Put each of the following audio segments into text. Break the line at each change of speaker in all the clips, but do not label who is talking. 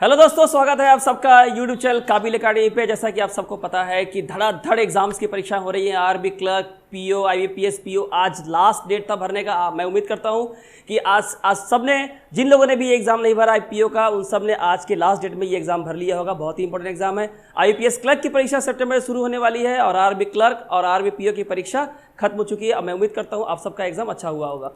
Hello दोस्तों, स्वागत है आप सबका यूट्यूब चैनल काबिल अकाडमी पे। जैसा कि आप सबको पता है कि धड़ाधड़ एग्जाम्स की परीक्षा हो रही है। RB clerk, PO, IBPS PO, आज लास्ट डेट था भरने का। मैं उम्मीद करता हूं कि आज सबने, जिन लोगों ने भी ये एग्जाम नहीं भरा है पीओ का, उन सब ने आज के लास्ट डेट में ये एग्जाम भर लिया होगा। बहुत ही इंपॉर्टेंट एग्जाम है। आईबीपीएस क्लर्क की परीक्षा सितंबर से शुरू होने वाली है और आरबी क्लर्क और आरबी पीओ की परीक्षा खत्म हो चुकी है। अब मैं उम्मीद करता हूँ आप सबका एग्जाम अच्छा हुआ होगा।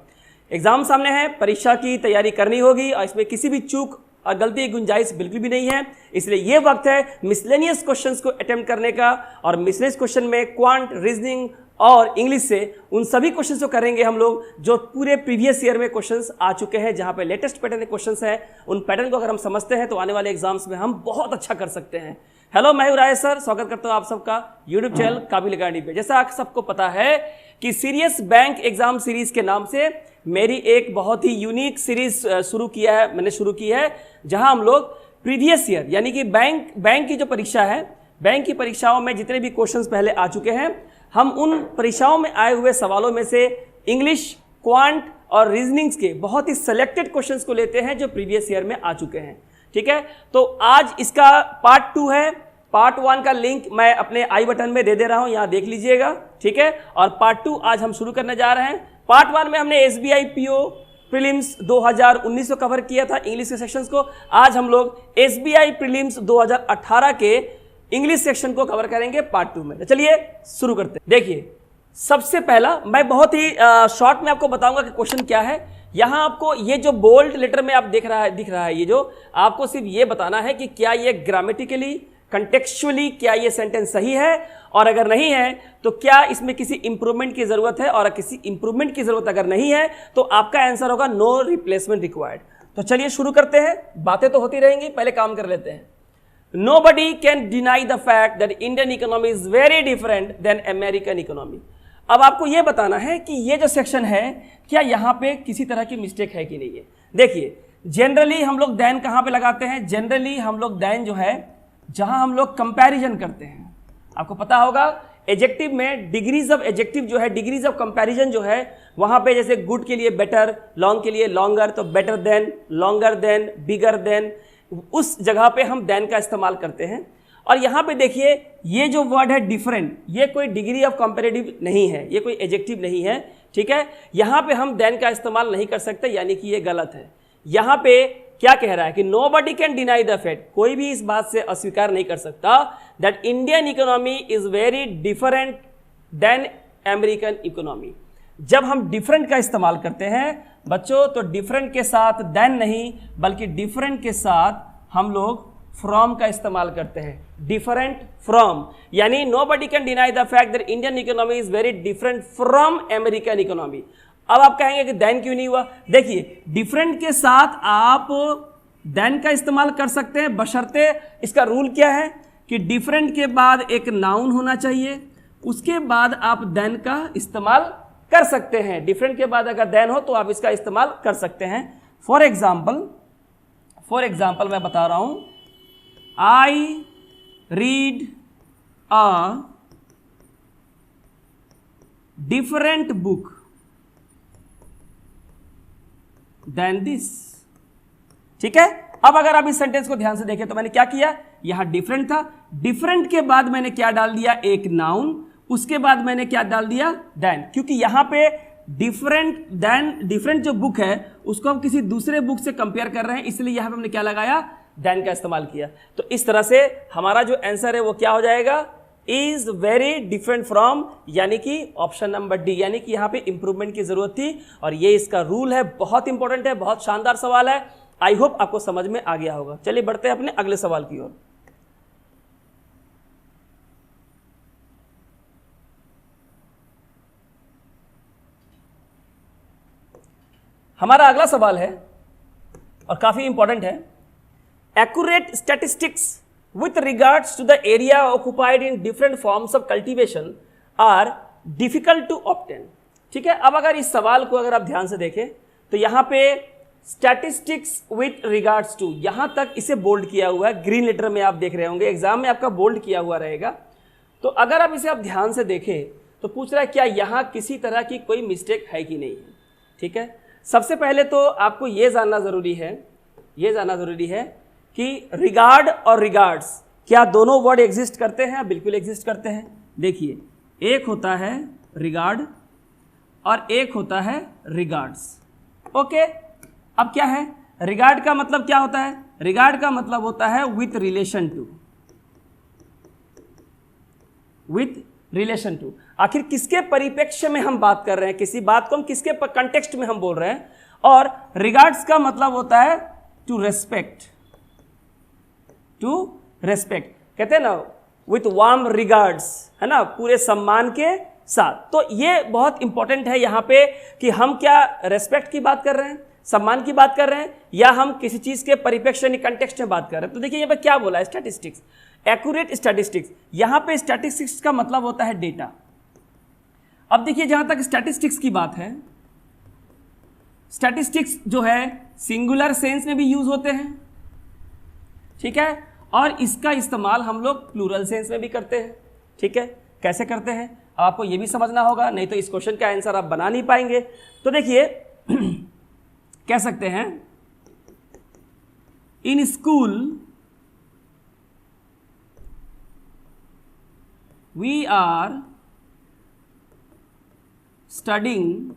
एग्जाम सामने है, परीक्षा की तैयारी करनी होगी और इसमें किसी भी चूक और गलती की गुंजाइश बिल्कुल भी नहीं है। इसलिए ये वक्त है मिसलेनियस क्वेश्चंस को अटेम्प्ट करने का। और मिसलेनियस क्वेश्चन में क्वांट, रीजनिंग और इंग्लिश से उन सभी क्वेश्चंस को करेंगे हम लोग जो पूरे प्रीवियस ईयर में क्वेश्चंस आ चुके हैं, जहां पे लेटेस्ट पैटर्न के क्वेश्चंस हैं। उन पैटर्न को अगर हम समझते हैं तो आने वाले एग्जाम्स में हम बहुत अच्छा कर सकते हैं। हेलो, मैं हूं राय सर, स्वागत करता हूं आप सबका यूट्यूब चैनल काबिल अकाडमी पे। जैसा आप सबको पता है कि सीरियस बैंक एग्जाम सीरीज के नाम से मेरी एक बहुत ही यूनिक सीरीज मैंने शुरू की है, जहां हम लोग प्रीवियस ईयर यानी कि बैंक की जो परीक्षा है, बैंक की परीक्षाओं में जितने भी क्वेश्चंस पहले आ चुके हैं, हम उन परीक्षाओं में आए हुए सवालों में से इंग्लिश, क्वांट और रीजनिंग्स के बहुत ही सिलेक्टेड क्वेश्चंस को लेते हैं जो प्रीवियस ईयर में आ चुके हैं। ठीक है, तो आज इसका पार्ट 2 है। पार्ट 1 का लिंक मैं अपने आई बटन में दे रहा हूं, यहां देख लीजिएगा। ठीक है, और पार्ट 2 आज हम शुरू करने जा रहे हैं। पार्ट 1 में हमने एसबीआई पीओ प्रीलिम्स 2019 को कवर किया था, इंग्लिश के सेक्शंस को। आज हम लोग एसबीआई प्रीलिम्स 2018 के इंग्लिश सेक्शन को कवर करेंगे पार्ट 2 में। तो चलिए शुरू करते हैं। देखिए, सबसे पहला मैं बहुत ही शॉर्ट में आपको बताऊंगा कि क्वेश्चन क्या है। यहां आपको ये जो बोल्ड लेटर में आप दिख रहा है ये जो आपको सिर्फ ये बताना है कि क्या ये ग्रामेटिकली, कंटेक्चुअली क्या ये सेंटेंस सही है, और अगर नहीं है तो क्या इसमें किसी इंप्रूवमेंट की जरूरत है, और किसी इंप्रूवमेंट की जरूरत अगर नहीं है तो आपका आंसर होगा नो रिप्लेसमेंट रिक्वायर्ड। तो चलिए शुरू करते हैं। बातें तो होती रहेंगी, पहले काम कर लेते हैं। Nobody can deny the fact that Indian economy is very different than American economy. अब आपको यह बताना है कि ये जो सेक्शन है, क्या यहां पे किसी तरह की मिस्टेक है कि नहीं है। देखिए, जनरली हम लोग देन कहां पे लगाते हैं? जनरली हम लोग देन जो है, जहां हम लोग कंपैरिजन करते हैं, आपको पता होगा एडजेक्टिव में डिग्रीज ऑफ एडजेक्टिव जो है, डिग्रीज ऑफ कंपैरिजन जो है, वहां पे जैसे गुड के लिए बेटर, लॉन्ग के लिए लॉन्गर, तो better than, longer than, bigger than, उस जगह पे हम देन का इस्तेमाल करते हैं। और यहां पे देखिए, ये जो वर्ड है डिफरेंट, ये कोई डिग्री ऑफ कंपैरेटिव नहीं है, ये कोई एडजेक्टिव नहीं है। ठीक है, यहां पे हम देन का इस्तेमाल नहीं कर सकते, यानी कि ये गलत है। यहां पे क्या कह रहा है कि nobody can deny the fact, कोई भी इस बात से अस्वीकार नहीं कर सकता that Indian economy is very different than American economy. जब हम डिफरेंट का इस्तेमाल करते हैं बच्चों, तो डिफरेंट के साथ देन नहीं, बल्कि डिफरेंट के साथ हम लोग फ्रॉम का इस्तेमाल करते हैं। डिफरेंट फ्रॉम, यानी nobody can deny the fact that Indian economy is very different from American economy. अब आप कहेंगे कि देन क्यों नहीं हुआ? देखिए, डिफरेंट के साथ आप देन का इस्तेमाल कर सकते हैं, बशर्ते इसका रूल क्या है कि डिफरेंट के बाद एक नाउन होना चाहिए, उसके बाद आप देन का इस्तेमाल कर सकते हैं। डिफरेंट के बाद अगर देन हो तो आप इसका इस्तेमाल कर सकते हैं। फॉर एग्जाम्पल मैं बता रहा हूं, I read a different book than this. ठीक है, अब अगर आप इस सेंटेंस को ध्यान से देखें तो मैंने क्या किया, यहां डिफरेंट था, डिफरेंट के बाद मैंने क्या डाल दिया, एक नाउन, उसके बाद मैंने क्या डाल दिया, देन। क्योंकि यहां पे डिफरेंट जो बुक है उसको हम किसी दूसरे बुक से कंपेयर कर रहे हैं, इसलिए यहां पे हमने क्या लगाया, देन का इस्तेमाल किया। तो इस तरह से हमारा जो आंसर है वो क्या हो जाएगा, इज वेरी डिफरेंट फ्रॉम, यानी कि ऑप्शन नंबर डी, यानी कि यहां पे इंप्रूवमेंट की जरूरत थी। और ये इसका रूल है, बहुत इंपॉर्टेंट है, बहुत शानदार सवाल है। आई होप आपको समझ में आ गया होगा। चलिए बढ़ते हैं अपने अगले सवाल की ओर। हमारा अगला सवाल है और काफी इंपॉर्टेंट है। Accurate statistics with regards to the area occupied in different forms of cultivation are difficult to obtain। ठीक है, अब अगर इस सवाल को अगर आप ध्यान से देखें तो यहां पे statistics with regards to, यहां तक इसे बोल्ड किया हुआ है, ग्रीन लेटर में आप देख रहे होंगे, एग्जाम में आपका बोल्ड किया हुआ रहेगा। तो अगर आप इसे आप ध्यान से देखें तो पूछ रहा है क्या यहां किसी तरह की कोई मिस्टेक है कि नहीं है। ठीक है, सबसे पहले तो आपको यह जानना जरूरी है कि रिगार्ड और रिगार्ड्स क्या दोनों वर्ड एग्जिस्ट करते हैं? बिल्कुल एग्जिस्ट करते हैं। देखिए, एक होता है रिगार्ड और एक होता है रिगार्ड्स। ओके, अब क्या है? रिगार्ड का मतलब क्या होता है? रिगार्ड का मतलब होता है with relation to, with relation to. आखिर किसके परिप्रेक्ष्य में हम बात कर रहे हैं, किसी बात को हम किसके कंटेक्स्ट में हम बोल रहे हैं। और रिगार्ड्स का मतलब होता है टू रेस्पेक्ट, टू रेस्पेक्ट, कहते हैं ना विथ वार्म रिगार्ड्स, है ना, पूरे सम्मान के साथ। तो ये बहुत इंपॉर्टेंट है यहाँ पे कि हम क्या रेस्पेक्ट की बात कर रहे हैं, सम्मान की बात कर रहे हैं, या हम किसी चीज के परिप्रेक्ष्य कंटेक्स्ट में बात कर रहे हैं। तो देखिए यहाँ पे क्या बोला है, स्टैटिस्टिक्स, एक्यूरेट स्टैटिस्टिक्स। यहाँ पे स्टैटिस्टिक्स का मतलब होता है डेटा। अब देखिए, जहां तक स्टैटिस्टिक्स की बात है, स्टैटिस्टिक्स जो है सिंगुलर सेंस में भी यूज होते हैं, ठीक है, और इसका इस्तेमाल हम लोग प्लूरल सेंस में भी करते हैं। ठीक है, कैसे करते हैं आपको ये भी समझना होगा, नहीं तो इस क्वेश्चन का आंसर आप बना नहीं पाएंगे। तो देखिए कह सकते हैं, in school we are studying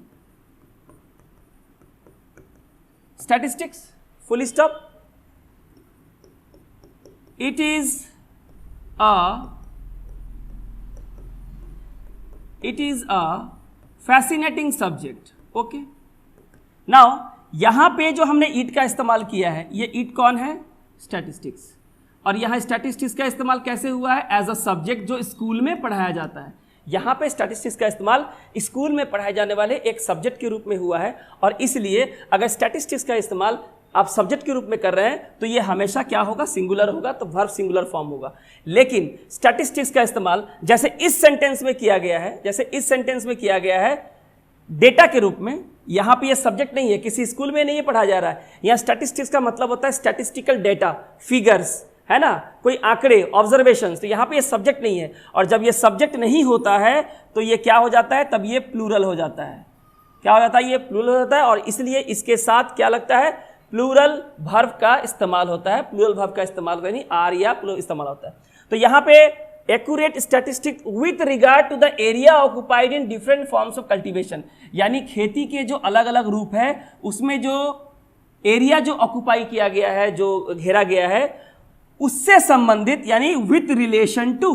statistics, full stop. It is a fascinating subject. Okay. Now यहां पे जो हमने इट का इस्तेमाल किया है, ये इट कौन है? स्टैटिस्टिक्स। और यहां स्टैटिस्टिक्स का इस्तेमाल कैसे हुआ है? एज अ सब्जेक्ट जो स्कूल में पढ़ाया जाता है। यहां पे स्टैटिस्टिक्स का इस्तेमाल स्कूल में पढ़ाए जाने वाले एक सब्जेक्ट के रूप में हुआ है, और इसलिए अगर स्टैटिस्टिक्स का इस्तेमाल आप सब्जेक्ट के रूप में कर रहे हैं तो ये हमेशा क्या होगा? सिंगुलर होगा, तो वर्ब सिंगुलर फॉर्म होगा। लेकिन स्टैटिस्टिक्स का इस्तेमाल जैसे इस सेंटेंस में किया गया है, जैसे इस सेंटेंस में किया गया है डेटा के रूप में, यहां पे ये सब्जेक्ट नहीं है, किसी स्कूल में नहीं पढ़ाया जा रहा है। यहां स्टैटिस्टिक्स का मतलब होता है स्टैटिस्टिकल डेटा, फिगर्स, है ना, कोई आंकड़े, ऑब्जर्वेशंस। तो यहां पे ये सब्जेक्ट नहीं है, और जब ये सब्जेक्ट नहीं होता है तो ये क्या हो जाता है? तब ये प्लूरल हो जाता है। क्या हो जाता है? ये प्लूरल हो जाता है, और इसलिए इसके साथ क्या लगता है? प्लूरल वर्ब का इस्तेमाल होता है। प्लूरल वर्ब का इस्तेमाल यानी आर या प्लूरल इस्तेमाल होता है। तो यहां पे accurate statistics with regard to the area occupied in different forms of cultivation, यानी खेती के जो अलग अलग रूप है उसमें जो एरिया जो ऑक्युपाई किया गया है, जो घेरा गया है, उससे संबंधित, यानी विथ रिलेशन टू।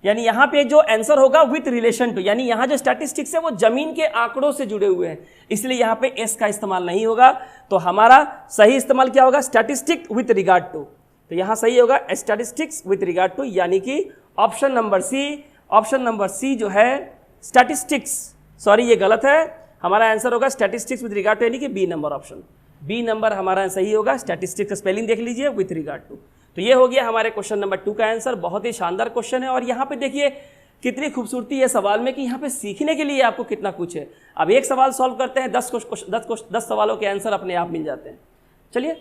यानी यहां पे जो आंसर होगा विथ रिलेशन टू, यानी यहां जो स्टैटिस्टिक्स है वो जमीन के आंकड़ों से जुड़े हुए हैं, इसलिए यहां पे एस का इस्तेमाल नहीं होगा। तो हमारा सही इस्तेमाल क्या होगा? Statistics with regard to. तो यहां सही होगा स्टैटिस्टिक्स विथ रिगार्ड टू, यानी कि option number C. Option number C जो है स्टैटिस्टिक्स, सॉरी ये गलत है, हमारा आंसर होगा स्टैटिस्टिक्स विथ रिगार्ड टू, यानी कि B number option, B number हमारा सही होगा। स्टैटिस्टिक्स का स्पेलिंग देख लीजिए, विथ रिगार्ड टू। तो ये हो गया हमारे क्वेश्चन नंबर 2 का आंसर। बहुत ही शानदार क्वेश्चन है, और यहाँ पे देखिए कितनी खूबसूरती है सवाल में कि यहाँ पे सीखने के लिए आपको कितना कुछ है। अब एक सवाल सॉल्व करते हैं, 10 सवालों के आंसर अपने आप मिल जाते हैं। चलिए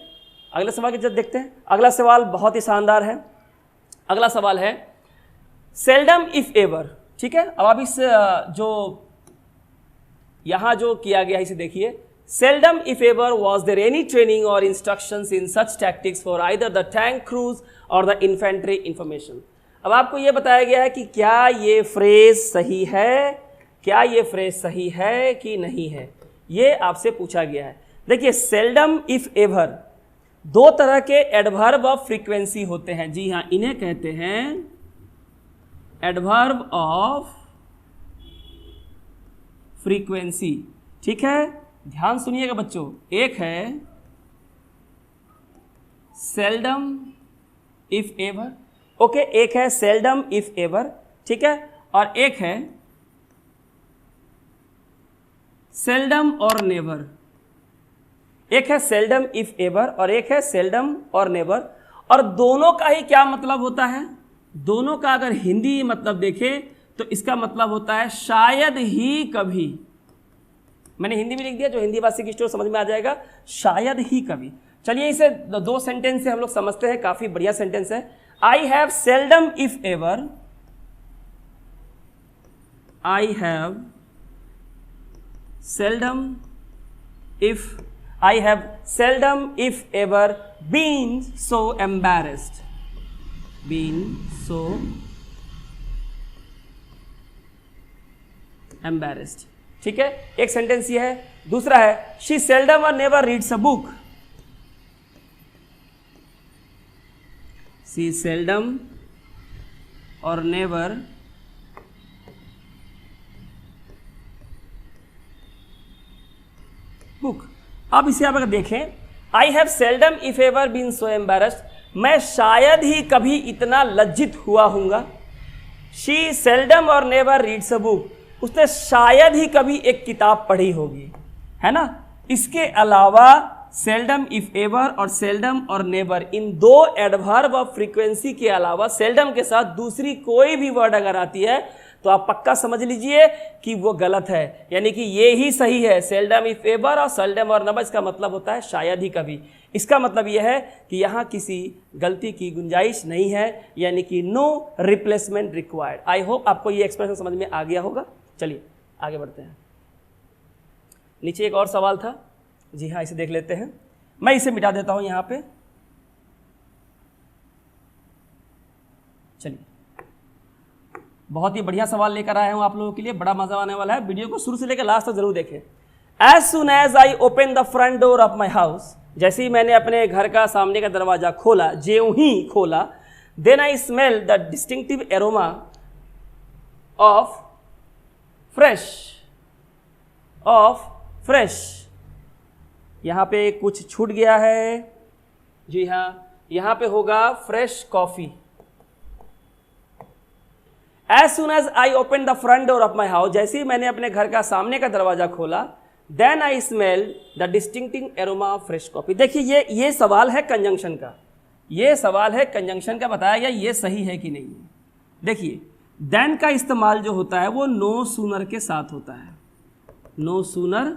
अगले सवाल की तरफ देखते हैं। अगला सवाल बहुत ही शानदार है। अगला सवाल है सेल्डम इफ एवर। ठीक है, अब आप इस जो यहाँ जो किया गया इसे देखिए। Seldom if ever was there any training or instructions in such tactics for either the tank crews or the infantry information। अब आपको यह बताया गया है कि क्या ये फ्रेज सही है, क्या ये फ्रेज सही है कि नहीं है, ये आपसे पूछा गया है। देखिए seldom if ever दो तरह के एडवर्ब ऑफ फ्रीक्वेंसी होते हैं। जी हाँ, इन्हें कहते हैं एडवर्ब ऑफ फ्रीक्वेंसी। ठीक है, ध्यान सुनिएगा बच्चों। एक है सेल्डम इफ एवर, ओके, एक है सेल्डम इफ एवर, ठीक है, और एक है सेल्डम और नेवर। एक है सेल्डम इफ एवर और एक है सेल्डम और नेवर, और दोनों का ही क्या मतलब होता है? दोनों का अगर हिंदी मतलब देखें तो इसका मतलब होता है शायद ही कभी। मैंने हिंदी में लिख दिया, जो हिंदी भाषी की स्टोर समझ में आ जाएगा, शायद ही कभी। चलिए इसे दो सेंटेंस से हम लोग समझते हैं, काफी बढ़िया सेंटेंस है। I have seldom if ever, I have seldom if I have seldom if ever been so embarrassed, been so embarrassed. ठीक है, एक सेंटेंस ये है। दूसरा है शी सेल्डम और never reads a book, she seldom और नेवर बुक। अब इसे आप अगर देखें, I have seldom if ever been so embarrassed, मैं शायद ही कभी इतना लज्जित हुआ हूंगा। शी सेल्डम और नेवर रीड्स अ बुक, उसने शायद ही कभी एक किताब पढ़ी होगी, है ना। इसके अलावा सेल्डम इफ एवर और सेल्डम और नेवर, इन दो एडवर्ब ऑफ फ्रीक्वेंसी के अलावा सेल्डम के साथ दूसरी कोई भी वर्ड अगर आती है तो आप पक्का समझ लीजिए कि वो गलत है, यानी कि ये ही सही है। सेल्डम इफ एवर और सेल्डम और नेवर, इसका मतलब होता है शायद ही कभी। इसका मतलब यह है कि यहाँ किसी गलती की गुंजाइश नहीं है, यानी कि no replacement required. I hope आपको ये एक्सप्रेशन समझ में आ गया होगा। चलिए आगे बढ़ते हैं। नीचे एक और सवाल था, जी हाँ, इसे देख लेते हैं। मैं इसे मिटा देता हूं यहां पे। चलिए, बहुत ही बढ़िया सवाल लेकर आया हूं आप लोगों के लिए, बड़ा मजा आने वाला है। वीडियो को शुरू से लेकर लास्ट तक जरूर देखें। As soon as I open the front door of my house, जैसे ही मैंने अपने घर का सामने का दरवाजा खोला, ज्यों ही खोला, then I smell the distinctive aroma of fresh. यहां पे कुछ छूट गया है, जी हाँ, यहां पे होगा fresh coffee. As soon as I open the front door of my house, जैसे ही मैंने अपने घर का सामने का दरवाजा खोला, then I smell the distinctive aroma of fresh coffee. देखिए ये सवाल है कंजंक्शन का, ये सवाल है कंजंक्शन का, बताया गया ये सही है कि नहीं है। देखिए देन का इस्तेमाल जो होता है वो नो सूनर के साथ होता है, नो सूनर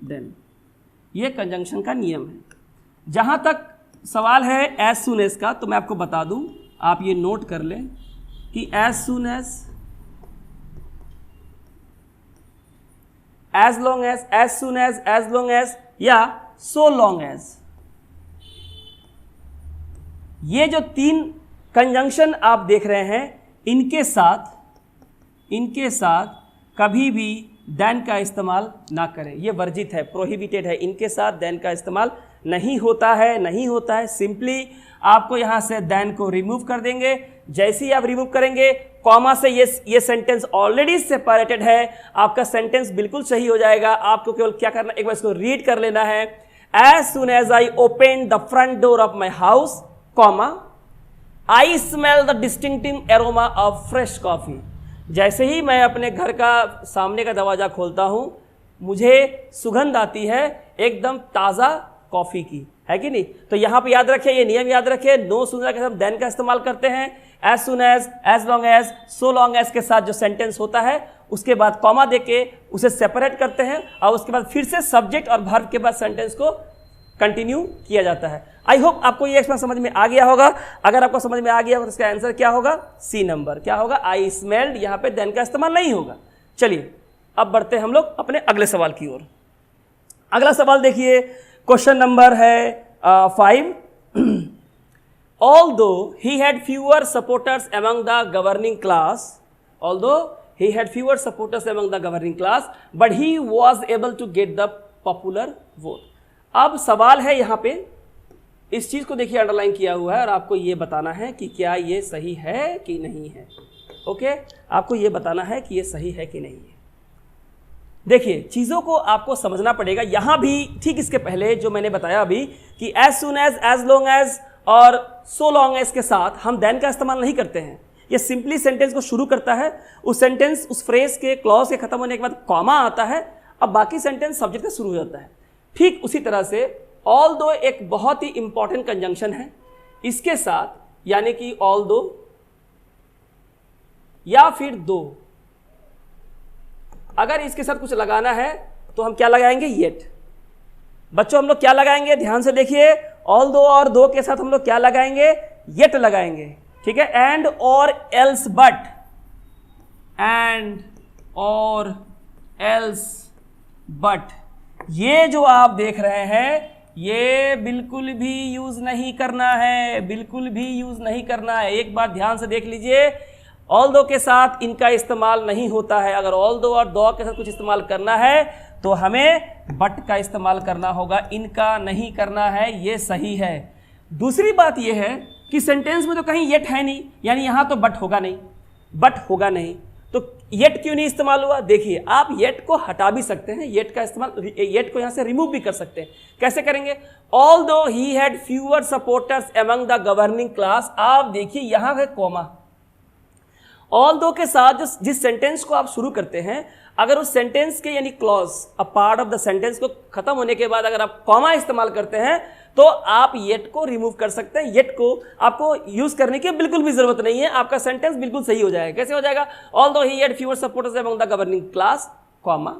देन, ये कंजंक्शन का नियम है। जहां तक सवाल है एज सुन एज का, तो मैं आपको बता दूं, आप ये नोट कर लें कि as soon as long as soon as long as या सो लॉन्ग एज, ये जो तीन कंजंक्शन आप देख रहे हैं, इनके साथ कभी भी देन का इस्तेमाल ना करें, ये वर्जित है, प्रोहिबिटेड है। इनके साथ देन का इस्तेमाल नहीं होता है। सिंपली आपको यहां से देन को रिमूव कर देंगे। जैसे ही आप रिमूव करेंगे, कॉमा से ये सेंटेंस ऑलरेडी सेपरेटेड है, आपका सेंटेंस बिल्कुल सही हो जाएगा। आपको केवल क्या करना, एक बार इसको रीड कर लेना है। As soon as I open the front door of my house, comma, I smell the distinctive aroma of fresh coffee. जैसे ही मैं अपने घर का सामने का दरवाजा खोलता हूं, मुझे सुगंध आती है एकदम ताज़ा कॉफ़ी की, है कि नहीं। तो यहां पे याद रखें, ये नियम याद रखें, नो सुनर के साथ देन का इस्तेमाल करते हैं। As soon as long as, so long as के साथ जो सेंटेंस होता है, उसके बाद कॉमा देके उसे सेपरेट करते हैं और उसके बाद फिर से सब्जेक्ट और वर्ब के बाद सेंटेंस को कंटिन्यू किया जाता है। आई होप आपको ये एक्सप्रेशन समझ में आ गया होगा। अगर आपको समझ में आ गया हो तो इसका आंसर क्या होगा, सी नंबर। क्या होगा, आई स्मेल्ड, यहां पे देन का इस्तेमाल नहीं होगा। चलिए अब बढ़ते हैं हम लोग अपने अगले सवाल की ओर। अगला सवाल देखिए, क्वेश्चन नंबर है 5। Although he had fewer supporters among the governing class, but he was able to get the popular vote. अब सवाल है यहाँ पे, इस चीज को देखिए अंडरलाइन किया हुआ है और आपको ये बताना है कि क्या ये सही है कि नहीं है। ओके, आपको ये बताना है कि ये सही है कि नहीं है। देखिए चीजों को आपको समझना पड़ेगा। यहां भी ठीक इसके पहले जो मैंने बताया अभी कि as soon as long as और सो लॉन्ग एज के साथ हम देन का इस्तेमाल नहीं करते हैं। ये सिंपली सेंटेंस को शुरू करता है, उस सेंटेंस उस फ्रेज के क्लॉज के खत्म होने के बाद कॉमा आता है, अब बाकी सेंटेंस सब्जेक्ट से शुरू हो जाता है। ठीक उसी तरह से ऑल दो एक बहुत ही इंपॉर्टेंट कंजंक्शन है, इसके साथ यानी कि ऑल दो या फिर दो, अगर इसके साथ कुछ लगाना है तो हम क्या लगाएंगे, येट। बच्चों हम लोग क्या लगाएंगे, ध्यान से देखिए, ऑल दो और दो के साथ हम लोग क्या लगाएंगे, येट लगाएंगे। ठीक है, एंड और एल्स बट, एंड और एल्स बट, ये जो आप देख रहे हैं ये बिल्कुल भी यूज नहीं करना है, बिल्कुल भी यूज नहीं करना है। एक बार ध्यान से देख लीजिए, ऑल दो के साथ इनका इस्तेमाल नहीं होता है। अगर ऑल दो और दो के साथ कुछ इस्तेमाल करना है तो हमें बट का इस्तेमाल करना होगा, इनका नहीं करना है। ये सही है। दूसरी बात ये है कि सेंटेंस में तो कहीं येट है नहीं, यानी यहां तो बट होगा नहीं, बट होगा नहीं, तो येट क्यों नहीं इस्तेमाल हुआ? देखिए, आप येट को हटा भी सकते हैं, येट का इस्तेमाल, येट को यहां से रिमूव भी कर सकते हैं। कैसे करेंगे? Although he had fewer supporters among the governing class. आप देखिए यहां है कॉमा, ऑल्दो के साथ जिस सेंटेंस को आप शुरू करते हैं, अगर उस सेंटेंस के यानी clause, a part of the sentence को खत्म होने के बाद अगर आप कॉमा इस्तेमाल करते हैं तो आप येट को रिमूव कर सकते हैं। येट को आपको यूज करने की बिल्कुल भी जरूरत नहीं है, आपका सेंटेंस बिल्कुल सही हो जाएगा। कैसे हो जाएगा? Although he had fewer supporters among the governing class, comma,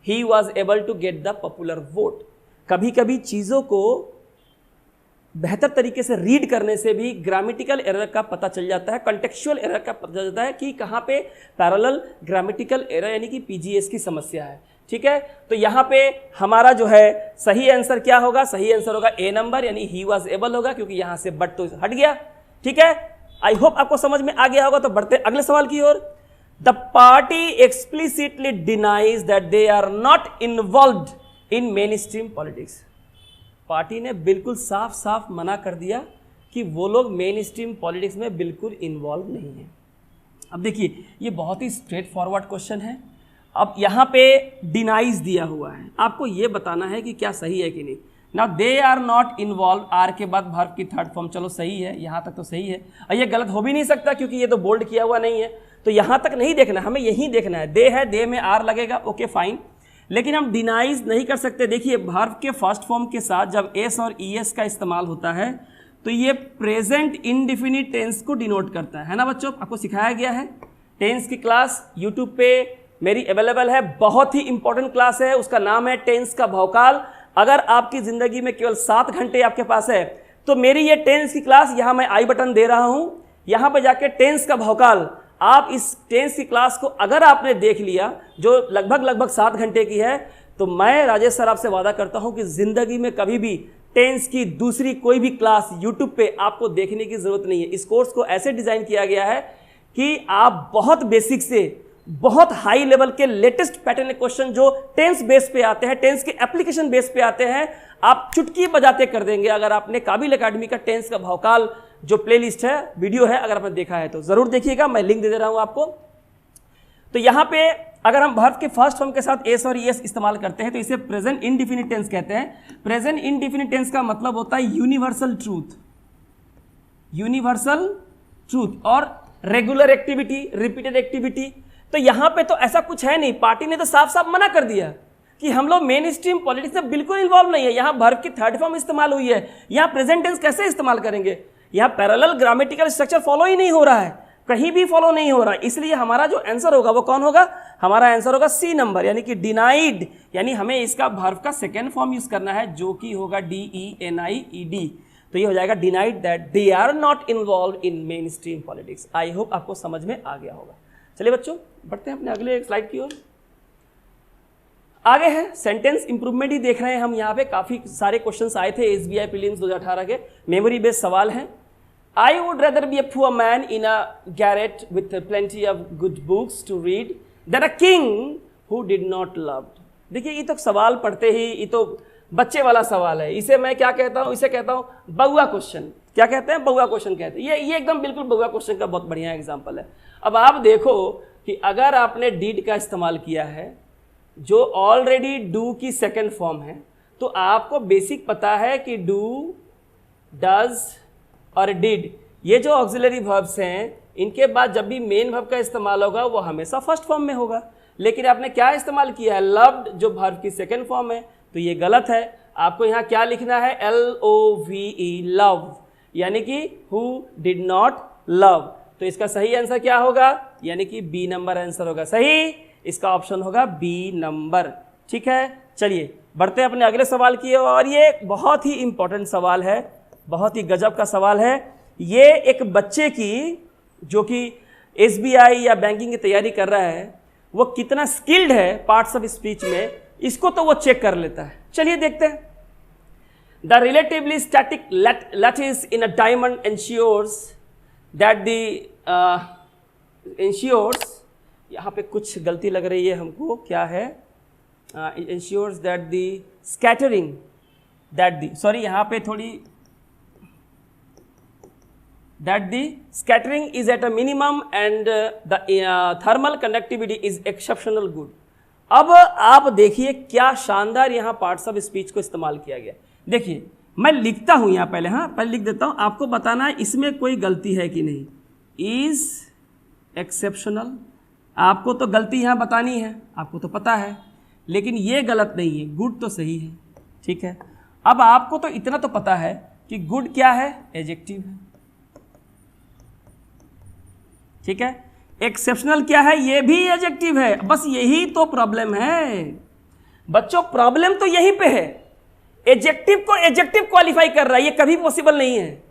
he was able to get the popular vote. कभी कभी चीजों को बेहतर तरीके से रीड करने से भी ग्रामेटिकल एरर का पता चल जाता है, कॉन्टेक्चुअल एरर का पता चल जाता है कि कहाँ पे पैरेलल ग्रामेटिकल एरर यानी कि पीजीएस की समस्या है। ठीक है, तो यहाँ पे हमारा जो है सही आंसर क्या होगा? सही आंसर होगा ए नंबर, यानी ही वाज एबल होगा, क्योंकि यहाँ से बट तो हट गया। ठीक है, आई होप आपको समझ में आ गया होगा। तो बढ़ते अगले सवाल की ओर। The party explicitly denies that they are not involved in mainstream politics. Party ने बिल्कुल साफ साफ मना कर दिया कि वो लोग मेन स्ट्रीम पॉलिटिक्स में बिल्कुल इन्वॉल्व नहीं है। अब देखिए, ये बहुत ही स्ट्रेट फॉरवर्ड क्वेश्चन है। अब यहाँ पे डिनाइज दिया हुआ है, आपको ये बताना है कि क्या सही है कि नहीं। Now they are not involve, are के बाद वर्ब की थर्ड फॉर्म, चलो सही है, यहाँ तक तो सही है। और ये गलत हो भी नहीं सकता क्योंकि ये तो बोल्ड किया हुआ नहीं है, तो यहाँ तक नहीं देखना, हमें यही देखना है। दे है, दे में आर लगेगा, ओके फाइन, लेकिन हम डिनाइज नहीं कर सकते। देखिए, वर्ब के फर्स्ट फॉर्म के साथ जब एस और ईएस का इस्तेमाल होता है तो ये प्रेजेंट इंडिफिनिट टेंस को डिनोट करता है ना बच्चों? आपको सिखाया गया है। टेंस की क्लास यूट्यूब पे मेरी अवेलेबल है, बहुत ही इंपॉर्टेंट क्लास है, उसका नाम है टेंस का भौकाल। अगर आपकी जिंदगी में केवल 7 घंटे आपके पास है तो मेरी ये टेंस की क्लास, यहाँ मैं आई बटन दे रहा हूँ, यहाँ पे जाके टेंस का भौकाल, आप इस टेंस की क्लास को अगर आपने देख लिया जो लगभग 7 घंटे की है, तो मैं राजेश सर आपसे वादा करता हूं कि जिंदगी में कभी भी टेंस की दूसरी कोई भी क्लास यूट्यूब पे आपको देखने की जरूरत नहीं है। इस कोर्स को ऐसे डिजाइन किया गया है कि आप बहुत बेसिक से बहुत हाई लेवल के लेटेस्ट पैटर्न क्वेश्चन जो टेंस बेस पे आते हैं, टेंस के एप्लीकेशन बेस पे आते हैं, आप चुटकी बजाते कर देंगे। अगर आपने काबिल एकेडमी का टेंस का भौकाल जो प्लेलिस्ट है, वीडियो है, अगर आपने देखा है तो जरूर देखिएगा, मैं लिंक दे रहा हूं आपको। तो यहां पे अगर हम वर्ब के फर्स्ट फॉर्म के साथ एस और ईएस इस्तेमाल करते हैं तो इसे प्रेजेंट इंडिफिनिट टेंस कहते हैं। प्रेजेंट इंडिफिनिट टेंस का मतलब होता है यूनिवर्सल ट्रूथ, यूनिवर्सल ट्रूथ और रेगुलर एक्टिविटी, रिपीटेड एक्टिविटी। तो यहां पे तो ऐसा कुछ है नहीं, पार्टी ने तो साफ साफ मना कर दिया कि हम लोग मेन स्ट्रीम पॉलिटिक्स में बिल्कुल इन्वॉल्व नहीं है। यहां वर्ब की थर्ड फॉर्म इस्तेमाल हुई है, यहां प्रेजेंट टेंस कैसे इस्तेमाल करेंगे? यहां पैरेलल ग्रामेटिकल स्ट्रक्चर फॉलो ही नहीं हो रहा है, कहीं भी फॉलो नहीं हो रहा है। इसलिए हमारा जो आंसर होगा वो कौन होगा? हमारा आंसर होगा सी नंबर, यानी कि डिनाइड, यानी हमें इसका वर्ब का सेकेंड फॉर्म यूज करना है जो कि होगा DENIED। तो ये हो जाएगा denied that they are not involve in mainstream politics. I hope आपको समझ में आ गया होगा। चलिए बच्चों, बढ़ते हैं अपने अगले एक स्लाइड की ओर। आगे है सेंटेंस इंप्रूवमेंट ही देख रहे हैं हम। यहाँ पे काफी सारे क्वेश्चंस आए थे SBI प्रीलिम्स 2018 के, मेमोरी बेस्ड सवाल हैं। I would rather be a poor man in a garret with plenty of good books to read than a king who did not loved. देखिए, ये तो सवाल पढ़ते ही ये तो बच्चे वाला सवाल है, इसे मैं क्या कहता हूँ? इसे कहता हूँ बउआ क्वेश्चन। क्या कहते हैं? बउआ क्वेश्चन कहते हैं। ये एकदम बिल्कुल बउआ क्वेश्चन का बहुत बढ़िया एग्जाम्पल है। अब आप देखो कि अगर आपने डिड का इस्तेमाल किया है जो ऑलरेडी डू की सेकेंड फॉर्म है, तो आपको बेसिक पता है कि डू, डज और डिड, ये जो ऑक्सिलरी वर्ब्स हैं, इनके बाद जब भी मेन वर्ब का इस्तेमाल होगा वो हमेशा फर्स्ट फॉर्म में होगा। लेकिन आपने क्या इस्तेमाल किया है? लव्ड, जो वर्ब की सेकेंड फॉर्म है, तो ये गलत है। आपको यहाँ क्या लिखना है? LOVE, लव, यानी कि हु डिड नॉट लव। तो इसका सही आंसर क्या होगा? यानी कि बी नंबर आंसर होगा सही, इसका ऑप्शन होगा बी नंबर। ठीक है, चलिए बढ़ते हैं अपने अगले सवाल की ओर। और ये बहुत ही इंपॉर्टेंट सवाल है, बहुत ही गजब का सवाल है। ये एक बच्चे की जो कि SBI या बैंकिंग की तैयारी कर रहा है, वो कितना स्किल्ड है पार्ट्स ऑफ स्पीच में, इसको तो वो चेक कर लेता है। चलिए देखते हैं। The relatively static lattice in a diamond ensures that the ensures, यहाँ पे कुछ गलती लग रही है हमको, क्या है, ensures that the scattering that the, sorry यहाँ पे थोड़ी, that the scattering is at a minimum and the thermal conductivity is exceptional good। अब आप देखिए क्या शानदार यहाँ पार्ट्स ऑफ स्पीच को इस्तेमाल किया गया। देखिए मैं लिखता हूँ यहाँ पहले, हाँ पहले लिख देता हूँ, आपको बताना है इसमें कोई गलती है कि नहीं। इज एक्सेप्शनल, आपको तो गलती यहाँ बतानी है, आपको तो पता है, लेकिन ये गलत नहीं है, गुड तो सही है, ठीक है। अब आपको तो इतना तो पता है कि गुड क्या है, एडजेक्टिव है, ठीक है। एक्सेप्शनल क्या है, ये भी एडजेक्टिव है। बस यही तो प्रॉब्लम है बच्चों, प्रॉब्लम तो यहीं पे है, एडजेक्टिव को एडजेक्टिव क्वालिफाई कर रहा है, ये कभी पॉसिबल नहीं है।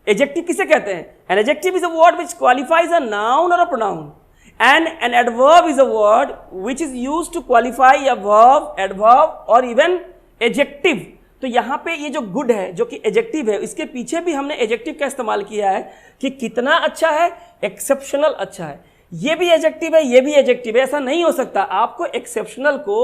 एडजेक्टिव किसे कहते हैं? An adjective is a word which qualifies a noun or a pronoun, and an adverb is a word which is used to qualify a verb, adverb or even adjective. तो यहाँ पे ये जो गुड है जो कि एडजेक्टिव है, इसके पीछे भी हमने एडजेक्टिव का इस्तेमाल किया है कि कितना अच्छा है, एक्सेप्शनल अच्छा है। ये भी एडजेक्टिव है, ये भी एडजेक्टिव है, ऐसा नहीं हो सकता। आपको एक्सेप्शनल को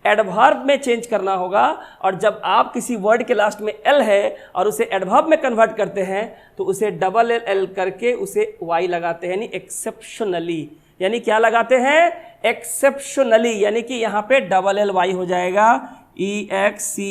एडवर्ब में चेंज करना होगा, और जब आप किसी वर्ड के लास्ट में एल है और उसे एडवर्ब में कन्वर्ट करते हैं तो उसे डबल एल करके उसे वाई लगाते हैं, यानी एक्सेप्शनली। यानी क्या लगाते हैं? एक्सेप्शनली, यानी कि यहाँ पे डबल एल वाई हो जाएगा, EXCEPTIONALLY,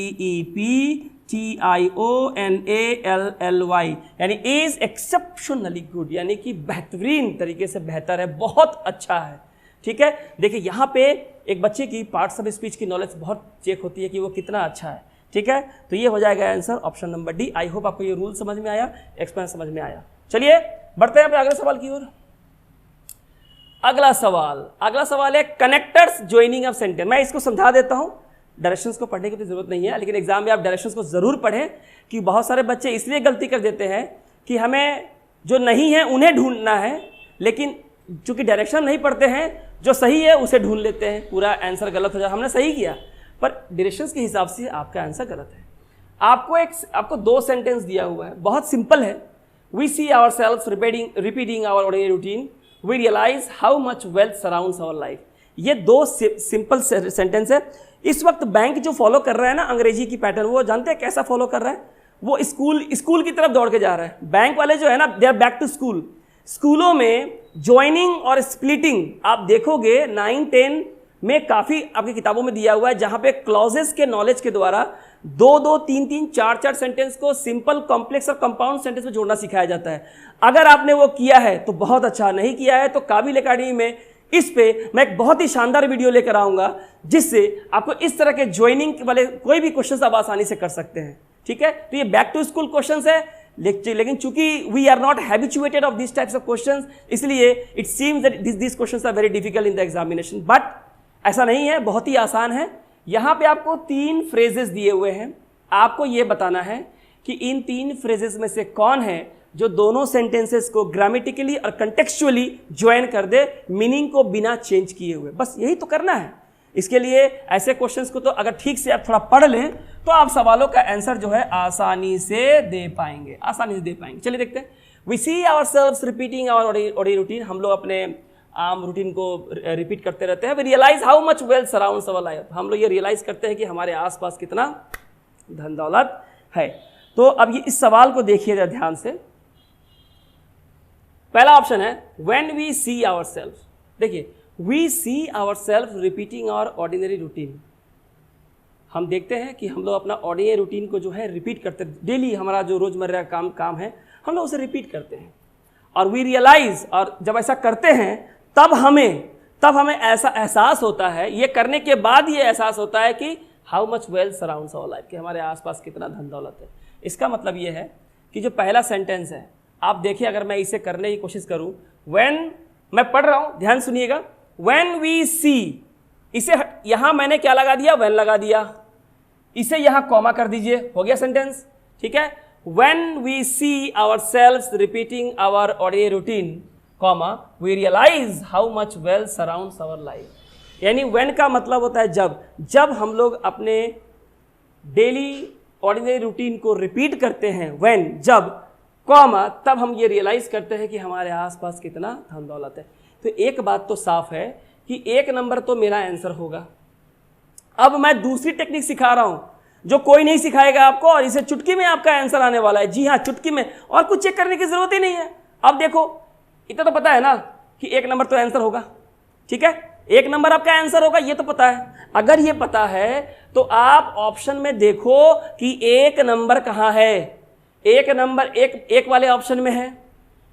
यानी इज एक्सेप्शनली गुड, यानी कि बेहतरीन तरीके से बेहतर है, बहुत अच्छा है, ठीक है। देखिए यहाँ पे एक बच्चे की पार्ट्स ऑफ स्पीच की नॉलेज बहुत चेक होती है कि वो कितना अच्छा है, ठीक है। तो ये हो जाएगा आंसर ऑप्शन नंबर डी। आई होप आपको ये रूल समझ में आया, एक्सप्लेन समझ में आया। चलिए बढ़ते हैं अपने अगले सवाल की ओर। अगला सवाल है कनेक्टर्स ज्वाइनिंग ऑफ सेंटेंस। मैं इसको समझा देता हूं, डायरेक्शंस को पढ़ने की तो जरूरत नहीं है, लेकिन एग्जाम में आप डायरेक्शंस को जरूर पढ़ें, कि बहुत सारे बच्चे इसलिए गलती कर देते हैं कि हमें जो नहीं है उन्हें ढूंढना है, लेकिन चूंकि डायरेक्शन नहीं पढ़ते हैं, जो सही है उसे ढूंढ लेते हैं, पूरा आंसर गलत हो जाए। हमने सही किया पर डायरेक्शंस के हिसाब से आपका आंसर गलत है। आपको दो सेंटेंस दिया हुआ है, बहुत सिंपल है। We see our self repeating our ordinary routine, we realise how much wealth surrounds our life. ये दो सिंपल सेंटेंस है। इस वक्त बैंक जो फॉलो कर रहा है ना अंग्रेजी की पैटर्न, वो जानते हैं कैसा फॉलो कर रहा है? वो स्कूल की तरफ दौड़ के जा रहा है। बैंक वाले जो है ना, they are back to school. स्कूलों में ज्वाइनिंग और स्प्लिटिंग आप देखोगे 9-10 में काफ़ी आपकी किताबों में दिया हुआ है, जहाँ पे क्लॉजेस के नॉलेज के द्वारा 2-2, 3-3, 4-4 सेंटेंस को सिंपल, कॉम्प्लेक्स और कंपाउंड सेंटेंस में जोड़ना सिखाया जाता है। अगर आपने वो किया है तो बहुत अच्छा, नहीं किया है तो काबिल एकेडमी में इस पे मैं एक बहुत ही शानदार वीडियो लेकर आऊँगा, जिससे आपको इस तरह के ज्वाइनिंग वाले कोई भी क्वेश्चन आप आसानी से कर सकते हैं, ठीक है। तो ये बैक टू स्कूल क्वेश्चंस है, लेकिन चूंकि we are not habituated of this types of questions, इसलिए it seems that this questions are very difficult in the examination, but ऐसा नहीं है, बहुत ही आसान है। यहाँ पे आपको 3 फ्रेजेस दिए हुए हैं, आपको ये बताना है कि इन 3 फ्रेजेस में से कौन है जो दोनों सेंटेंसेस को ग्रामेटिकली और कंटेक्चुअली ज्वाइन कर दे, मीनिंग को बिना चेंज किए हुए। बस यही तो करना है। इसके लिए ऐसे क्वेश्चंस को तो अगर ठीक से आप थोड़ा पढ़ लें तो आप सवालों का आंसर जो है आसानी से दे पाएंगे, चलिए देखते हैं। We see ourselves repeating our ordinary routine, हम लोग अपने आम रूटीन को रिपीट करते रहते हैं। We realise how much wealth surrounds our life, हम लोग ये रियलाइज करते हैं कि हमारे आसपास कितना धन दौलत है। तो अब ये इस सवाल को देखिएगा ध्यान से। पहला ऑप्शन है व्हेन वी सी आवरसेल्व्स। देखिए, we see ourselves repeating our ordinary routine, हम देखते हैं कि हम लोग अपना ऑर्डिनरी रूटीन को जो है रिपीट करते हैं, डेली हमारा जो रोजमर्रा काम है हम लोग उसे रिपीट करते हैं। और वी रियलाइज, और जब ऐसा करते हैं तब हमें ऐसा एहसास होता है, ये करने के बाद ये एहसास होता है कि how much wealth surrounds our life, कि हमारे आसपास कितना धन दौलत है। इसका मतलब ये है कि जो पहला सेंटेंस है, आप देखिए अगर मैं इसे करने की कोशिश करूं, व्हेन, मैं पढ़ रहा हूं, ध्यान सुनिएगा, व्हेन वी सी, इसे यहां मैंने क्या लगा दिया? व्हेन लगा दिया, इसे यहां कॉमा कर दीजिए, हो गया सेंटेंस, ठीक है। When we see ourselves repeating our ordinary routine, comma, we realise how much wealth surrounds our life. यानी व्हेन का मतलब होता है जब, जब हम लोग अपने डेली ऑर्डिनरी रूटीन को रिपीट करते हैं, व्हेन जब, कॉमा, तब हम ये रियलाइज करते हैं कि हमारे आसपास कितना धन दौलत है। तो एक बात तो साफ है कि 1 नंबर तो मेरा आंसर होगा। अब मैं दूसरी टेक्निक सिखा रहा हूं जो कोई नहीं सिखाएगा आपको, और इसे चुटकी में आपका आंसर आने वाला है। जी हाँ, चुटकी में, और कुछ चेक करने की जरूरत ही नहीं है। अब देखो, इतना तो पता है ना कि 1 नंबर तो आंसर होगा, ठीक है, 1 नंबर आपका आंसर होगा, ये तो पता है। अगर ये पता है तो आप ऑप्शन में देखो कि 1 नंबर कहां है। 1 नंबर एक वाले ऑप्शन में है,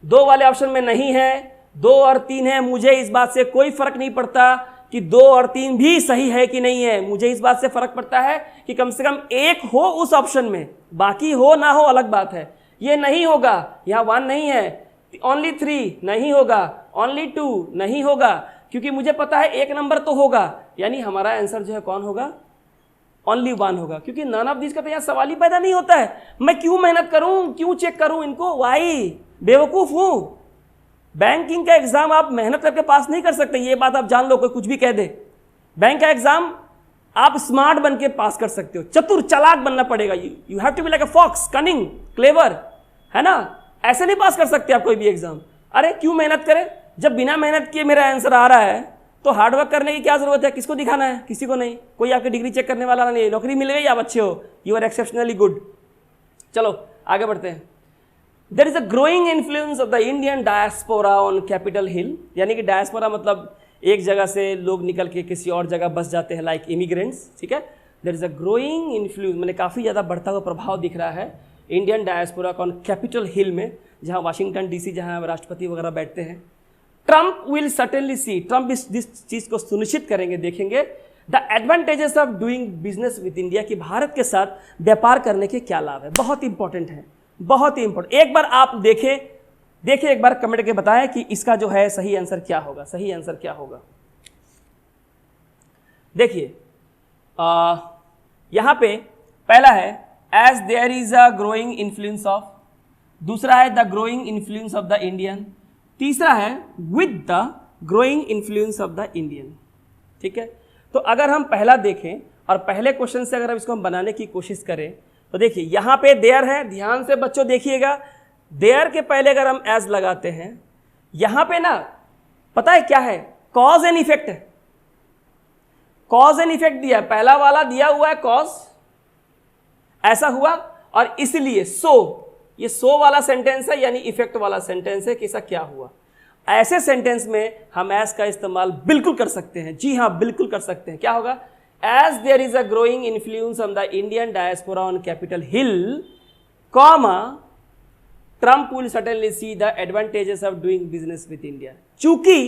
2 वाले ऑप्शन में नहीं है, 2 और 3 है। मुझे इस बात से कोई फर्क नहीं पड़ता कि 2 और 3 भी सही है कि नहीं है। मुझे इस बात से फर्क पड़ता है कि कम से कम 1 हो उस ऑप्शन में, बाकी हो ना हो अलग बात है। ये नहीं होगा, यहाँ 1 नहीं है, ओनली 3 नहीं होगा, ओनली 2 नहीं होगा, क्योंकि मुझे पता है 1 नंबर तो होगा। यानी हमारा आंसर जो है कौन होगा, ओनली 1 होगा, क्योंकि नन ऑफ दिस का तो यहाँ सवाल ही पैदा नहीं होता है। मैं क्यों मेहनत करूं, क्यों चेक करूं इनको, वाई, बेवकूफ हूं। बैंकिंग का एग्जाम आप मेहनत करके पास नहीं कर सकते, ये बात आप जान लो, कोई कुछ भी कह दे। बैंक का एग्जाम आप स्मार्ट बन के पास कर सकते हो, चतुर चालाक बनना पड़ेगा। You have to be like a fox, cunning, clever, है ना, ऐसे नहीं पास कर सकते आप कोई भी एग्जाम। अरे क्यों मेहनत करें, जब बिना मेहनत किए मेरा आंसर आ रहा है तो हार्डवर्क करने की क्या जरूरत है, किसको दिखाना है, किसी को नहीं, कोई आपकी डिग्री चेक करने वाला नहीं है। नौकरी मिल गई, आप अच्छे हो, यू आर एक्सेप्शनली गुड। चलो आगे बढ़ते हैं। There is a growing influence of the Indian diaspora on Capitol Hill, यानी कि डायस्पोरा मतलब एक जगह से लोग निकल के किसी और जगह बस जाते हैं, लाइक इमिग्रेंट्स, ठीक है। There is a growing influence, मैंने काफ़ी ज़्यादा बढ़ता हुआ प्रभाव दिख रहा है Indian diaspora on Capitol Hill में, जहाँ वाशिंगटन डीसी, जहाँ राष्ट्रपति वगैरह बैठते हैं। Trump will certainly see, Trump इस चीज़ को सुनिश्चित करेंगे, देखेंगे the advantages of doing business with India, कि भारत के साथ व्यापार करने के क्या लाभ है। बहुत इंपॉर्टेंट है, बहुत ही इंपॉर्टेंट। एक बार आप देखिए एक बार कमेंट के बताएं कि इसका जो है सही आंसर क्या होगा, सही आंसर क्या होगा। देखिए यहां पे पहला है as there is a growing influence of, दूसरा है the growing influence of the Indian, तीसरा है with the growing influence of the Indian, ठीक है। तो अगर हम पहला देखें और पहले क्वेश्चन से अगर इसको हम बनाने की कोशिश करें तो देखिए यहां पे देयर है, ध्यान से बच्चों देखिएगा, देयर के पहले अगर हम एज लगाते हैं, यहां पे ना पता है क्या है, कॉज एंड इफेक्ट है। कॉज एंड इफेक्ट दिया, पहला वाला दिया हुआ है कॉज, ऐसा हुआ, और इसलिए सो, ये सो वाला सेंटेंस है, यानी इफेक्ट वाला सेंटेंस है कि ऐसा क्या हुआ। ऐसे सेंटेंस में हम एज का इस्तेमाल बिल्कुल कर सकते हैं, जी हाँ बिल्कुल कर सकते हैं। क्या होगा, as there is a growing influence on the Indian diaspora on Capitol Hill, comma, Trump will certainly see the advantages of doing business with India. चूंकि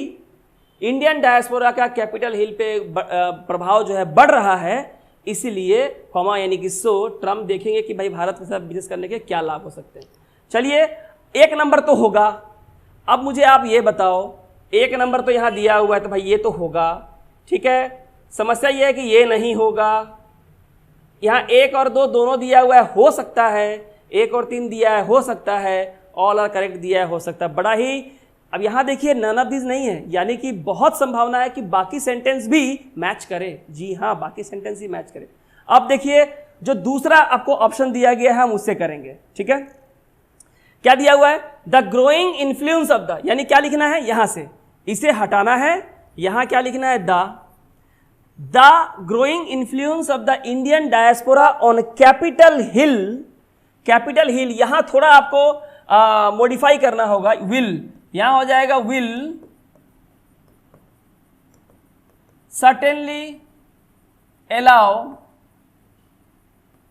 इंडियन डायस्पोरा का कैपिटल हिल पे प्रभाव जो है बढ़ रहा है, इसीलिए कॉमा यानी कि सो, ट्रंप देखेंगे कि भाई भारत के साथ बिजनेस करने के क्या लाभ हो सकते हैं। चलिए 1 नंबर तो होगा। अब मुझे आप ये बताओ, 1 नंबर तो यहाँ दिया हुआ है तो भाई ये तो होगा, ठीक है। समस्या ये है कि ये नहीं होगा। यहाँ 1 और 2 दोनों दिया हुआ है, हो सकता है, 1 और 3 दिया है, हो सकता है, ऑल आर करेक्ट दिया है, हो सकता है, बड़ा ही। अब यहाँ देखिए नन ऑफ दिस नहीं है, यानी कि बहुत संभावना है कि बाकी सेंटेंस भी मैच करे। जी हाँ, बाकी सेंटेंस ही मैच करे। अब देखिए जो दूसरा आपको ऑप्शन दिया गया है हम उससे करेंगे, ठीक है। क्या दिया हुआ है, the growing influence of the, यानी क्या लिखना है, यहां से इसे हटाना है, यहां क्या लिखना है, the growing influence of the Indian diaspora on Capitol hill. Capitol Hill यहां थोड़ा आपको मॉडिफाई करना होगा, विल, यहां हो जाएगा will certainly allow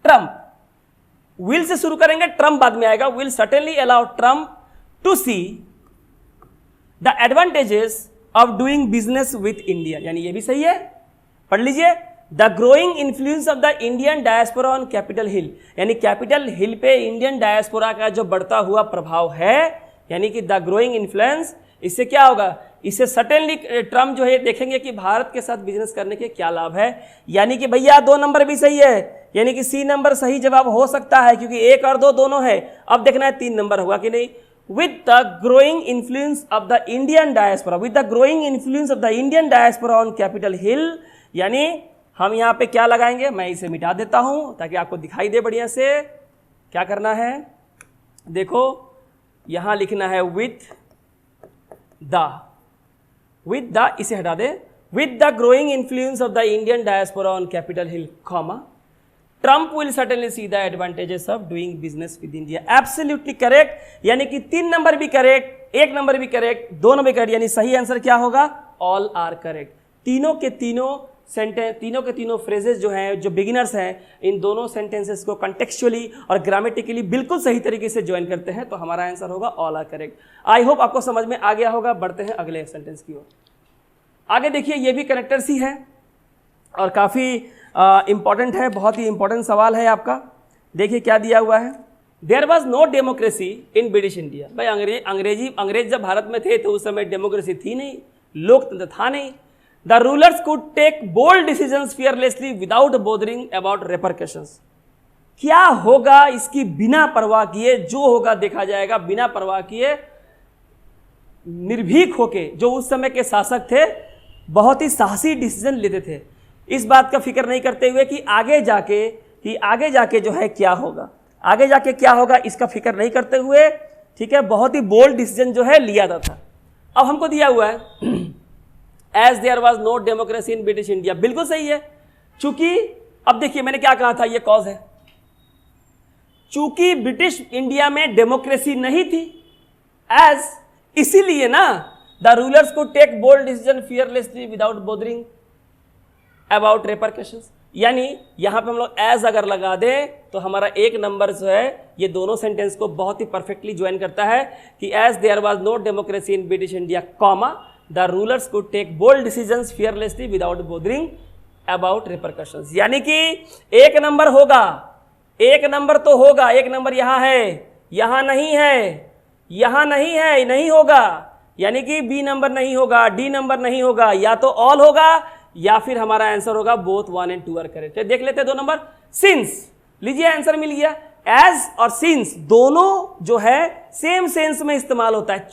Trump. Will से शुरू करेंगे, ट्रंप बाद में आएगा। Will certainly allow Trump to see the advantages of doing business with India, यानी ये भी सही है, पढ़ लीजिए। The growing influence of the Indian diaspora on Capitol Hill, यानी कैपिटल हिल पे इंडियन डायस्पोरा का जो बढ़ता हुआ प्रभाव है, यानी कि द ग्रोइंग इन्फ्लुएंस, इससे क्या होगा, इससे सर्टेनली ट्रम्प जो है देखेंगे कि भारत के साथ बिजनेस करने के क्या लाभ है। यानी कि भैया 2 नंबर भी सही है, यानी कि सी नंबर सही जवाब हो सकता है, क्योंकि 1 और 2 दोनों है। अब देखना है 3 नंबर होगा कि नहीं। with the growing influence of the Indian diaspora, with the growing influence of the Indian diaspora on Capitol Hill, यानी हम यहाँ पे क्या लगाएंगे, मैं इसे मिटा देता हूँ ताकि आपको दिखाई दे बढ़िया से। क्या करना है, देखो यहाँ लिखना है with the, इसे हटा दे, with the growing influence of the Indian diaspora on Capitol Hill, comma, Trump will certainly see the advantages of doing business with India. Absolutely correct, यानी कि 3 नंबर भी करेक्ट, 1 नंबर भी करेक्ट, 2 नंबर करेक्ट, यानी सही answer क्या होगा, all are correct. तीनों के तीनों सेंटेंस, तीनों के तीनों फ्रेजेस जो हैं, जो बिगिनर्स हैं, इन दोनों सेंटेंसेस को कंटेक्चुअली और ग्रामेटिकली बिल्कुल सही तरीके से ज्वाइन करते हैं, तो हमारा आंसर होगा all are correct. I hope आपको समझ में आ गया होगा। बढ़ते हैं अगले सेंटेंस की ओर। आगे देखिए, ये भी कनेक्टर्स ही है और काफ़ी इंपॉर्टेंट है, बहुत ही इंपॉर्टेंट सवाल है आपका। देखिए क्या दिया हुआ है, there was no democracy in British India. भाई अंग्रेज जब भारत में थे तो उस समय डेमोक्रेसी थी नहीं, लोकतंत्र था नहीं। The rulers could take bold decisions fearlessly without bothering about repercussions. क्या होगा इसकी बिना परवाह किए, जो होगा देखा जाएगा, बिना परवाह किए निर्भीक होके जो उस समय के शासक थे बहुत ही साहसी डिसीजन लेते थे, इस बात का फिक्र नहीं करते हुए कि आगे जाके जो है क्या होगा, आगे जाके क्या होगा इसका फिक्र नहीं करते हुए, ठीक है, बहुत ही बोल्ड डिसीजन जो है लिया जाता था। अब हमको दिया हुआ है as there was no democracy in British India, बिल्कुल सही है। चूंकि अब देखिए मैंने क्या कहा था, ये कॉज है, चूंकि ब्रिटिश इंडिया में डेमोक्रेसी नहीं थी, एज इसीलिए ना द रूलर्स को take bold decision fearlessly without bothering about repercussions. यानी यहां पे हम लोग एज अगर लगा दें तो हमारा 1 नंबर जो है ये दोनों सेंटेंस को बहुत ही परफेक्टली ज्वाइन करता है कि as there was no democracy in British India, comma, the rulers को take bold decisions fearlessly without bothering about repercussions. यानी कि 1 नंबर होगा, 1 नंबर तो होगा, 1 नंबर यहां है, यहां नहीं है, यहां नहीं है, नहीं होगा, यानी कि बी नंबर नहीं होगा, डी नंबर नहीं होगा, या तो ऑल होगा या फिर हमारा आंसर होगा बोथ 1 and 2 आर करेक्ट। देख लेते हैं 2 नंबर, सिंस, लीजिए आंसर मिल गया। एज और सिंस दोनों जो है सेम सेंस में इस्तेमाल होता है,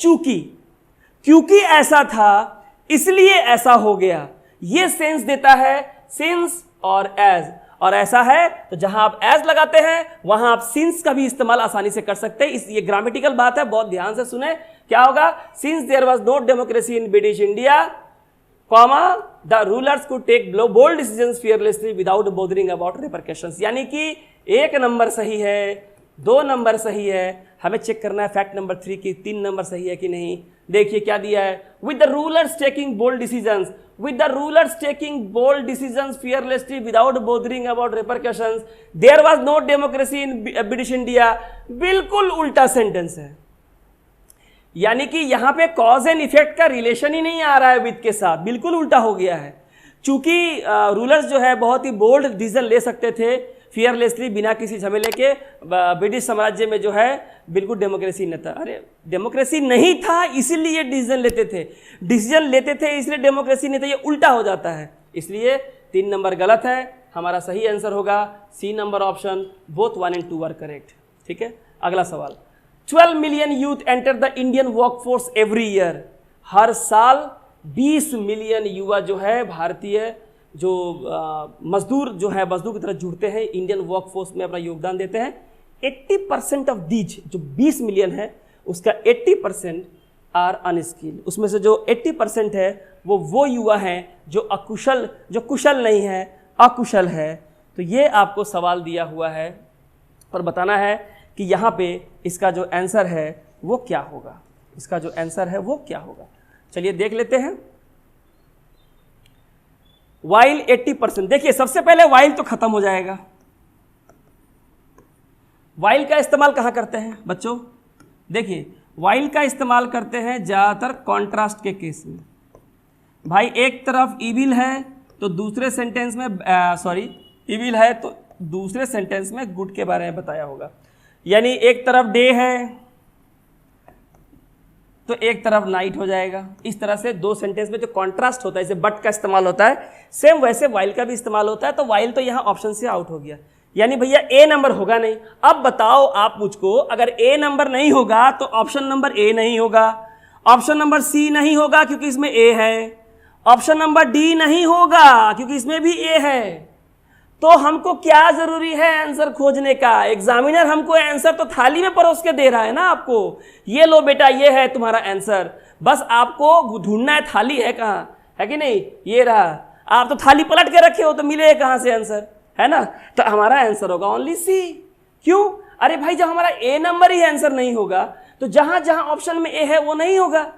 क्योंकि ऐसा था इसलिए ऐसा हो गया, ये सेंस देता है सिंस और एज। और ऐसा है तो जहां आप एज लगाते हैं वहां आप सिंस का भी इस्तेमाल आसानी से कर सकते हैं। इस ये ग्रामेटिकल बात है, बहुत ध्यान से सुने। क्या होगा, since there was no democracy in British India, comma, the rulers could take bold decisions fearlessly without bothering about repercussions. यानी कि 1 नंबर सही है, 2 नंबर सही है, हमें चेक करना है फैक्ट नंबर 3 की 3 नंबर सही है कि नहीं। देखिए क्या दिया है, with the rulers taking bold decisions, with the rulers taking bold decisions fearlessly without bothering about repercussions, there was no democracy in British India। बिल्कुल उल्टा सेंटेंस है, यानी कि यहां पे कॉज एंड इफेक्ट का रिलेशन ही नहीं आ रहा है विद के साथ, बिल्कुल उल्टा हो गया है। चूंकि रूलर्स जो है बहुत ही बोल्ड डिसीजन ले सकते थे फियरलेसली, बिना किसी झमेले के, ब्रिटिश साम्राज्य में जो है बिल्कुल डेमोक्रेसी नहीं था। अरे डेमोक्रेसी नहीं था इसीलिए डिसीजन लेते थे इसलिए डेमोक्रेसी नहीं था, ये उल्टा हो जाता है। इसलिए 3 नंबर गलत है, हमारा सही आंसर होगा C number option, both 1 and 2 are correct. ठीक है, अगला सवाल, 12 million youth enter the Indian workforce every year. हर साल 20 मिलियन युवा जो है भारतीय जो मजदूर जो है मजदूर की तरह जुड़ते हैं, इंडियन वर्कफोर्स में अपना योगदान देते हैं। 80% ऑफ दीज जो 20 मिलियन है उसका 80% आर अनस्किल्ड। उसमें से जो 80% है वो युवा हैं जो अकुशल, जो कुशल नहीं है, अकुशल है। तो ये आपको सवाल दिया हुआ है और बताना है कि यहाँ पे इसका जो आंसर है वो क्या होगा, इसका जो आंसर है वो क्या होगा। चलिए देख लेते हैं। वाइल 80%, देखिए सबसे पहले वाइल तो खत्म हो जाएगा। वाइल का इस्तेमाल कहाँ करते हैं बच्चों, देखिए वाइल का इस्तेमाल करते हैं ज़्यादातर कॉन्ट्रास्ट के केस में। भाई एक तरफ इविल है तो दूसरे सेंटेंस में इविल है तो दूसरे सेंटेंस में गुड के बारे में बताया होगा। यानी एक तरफ डे है तो एक तरफ नाइट हो जाएगा। इस तरह से 2 सेंटेंस में जो कॉन्ट्रास्ट होता है, जैसे बट का इस्तेमाल होता है, सेम वैसे वाइल का भी इस्तेमाल होता है। तो वाइल तो यहाँ ऑप्शन से आउट हो गया। यानी भैया ए नंबर होगा नहीं। अब बताओ आप मुझको, अगर ए नंबर नहीं होगा तो ऑप्शन नंबर ए नहीं होगा, ऑप्शन नंबर सी नहीं होगा क्योंकि इसमें ए है, ऑप्शन नंबर डी नहीं होगा क्योंकि इसमें भी ए है। तो हमको क्या जरूरी है आंसर खोजने का? एग्जामिनर हमको आंसर तो थाली में परोस के दे रहा है ना आपको, ये लो बेटा ये है तुम्हारा आंसर, बस आपको ढूंढना है थाली है कहाँ, है कि नहीं? ये रहा, आप तो थाली पलट के रखे हो तो मिले कहाँ से आंसर, है ना? तो हमारा आंसर होगा ओनली सी। क्यों? अरे भाई जब हमारा ए नंबर ही आंसर नहीं होगा तो जहां जहां ऑप्शन में ए है वो नहीं होगा।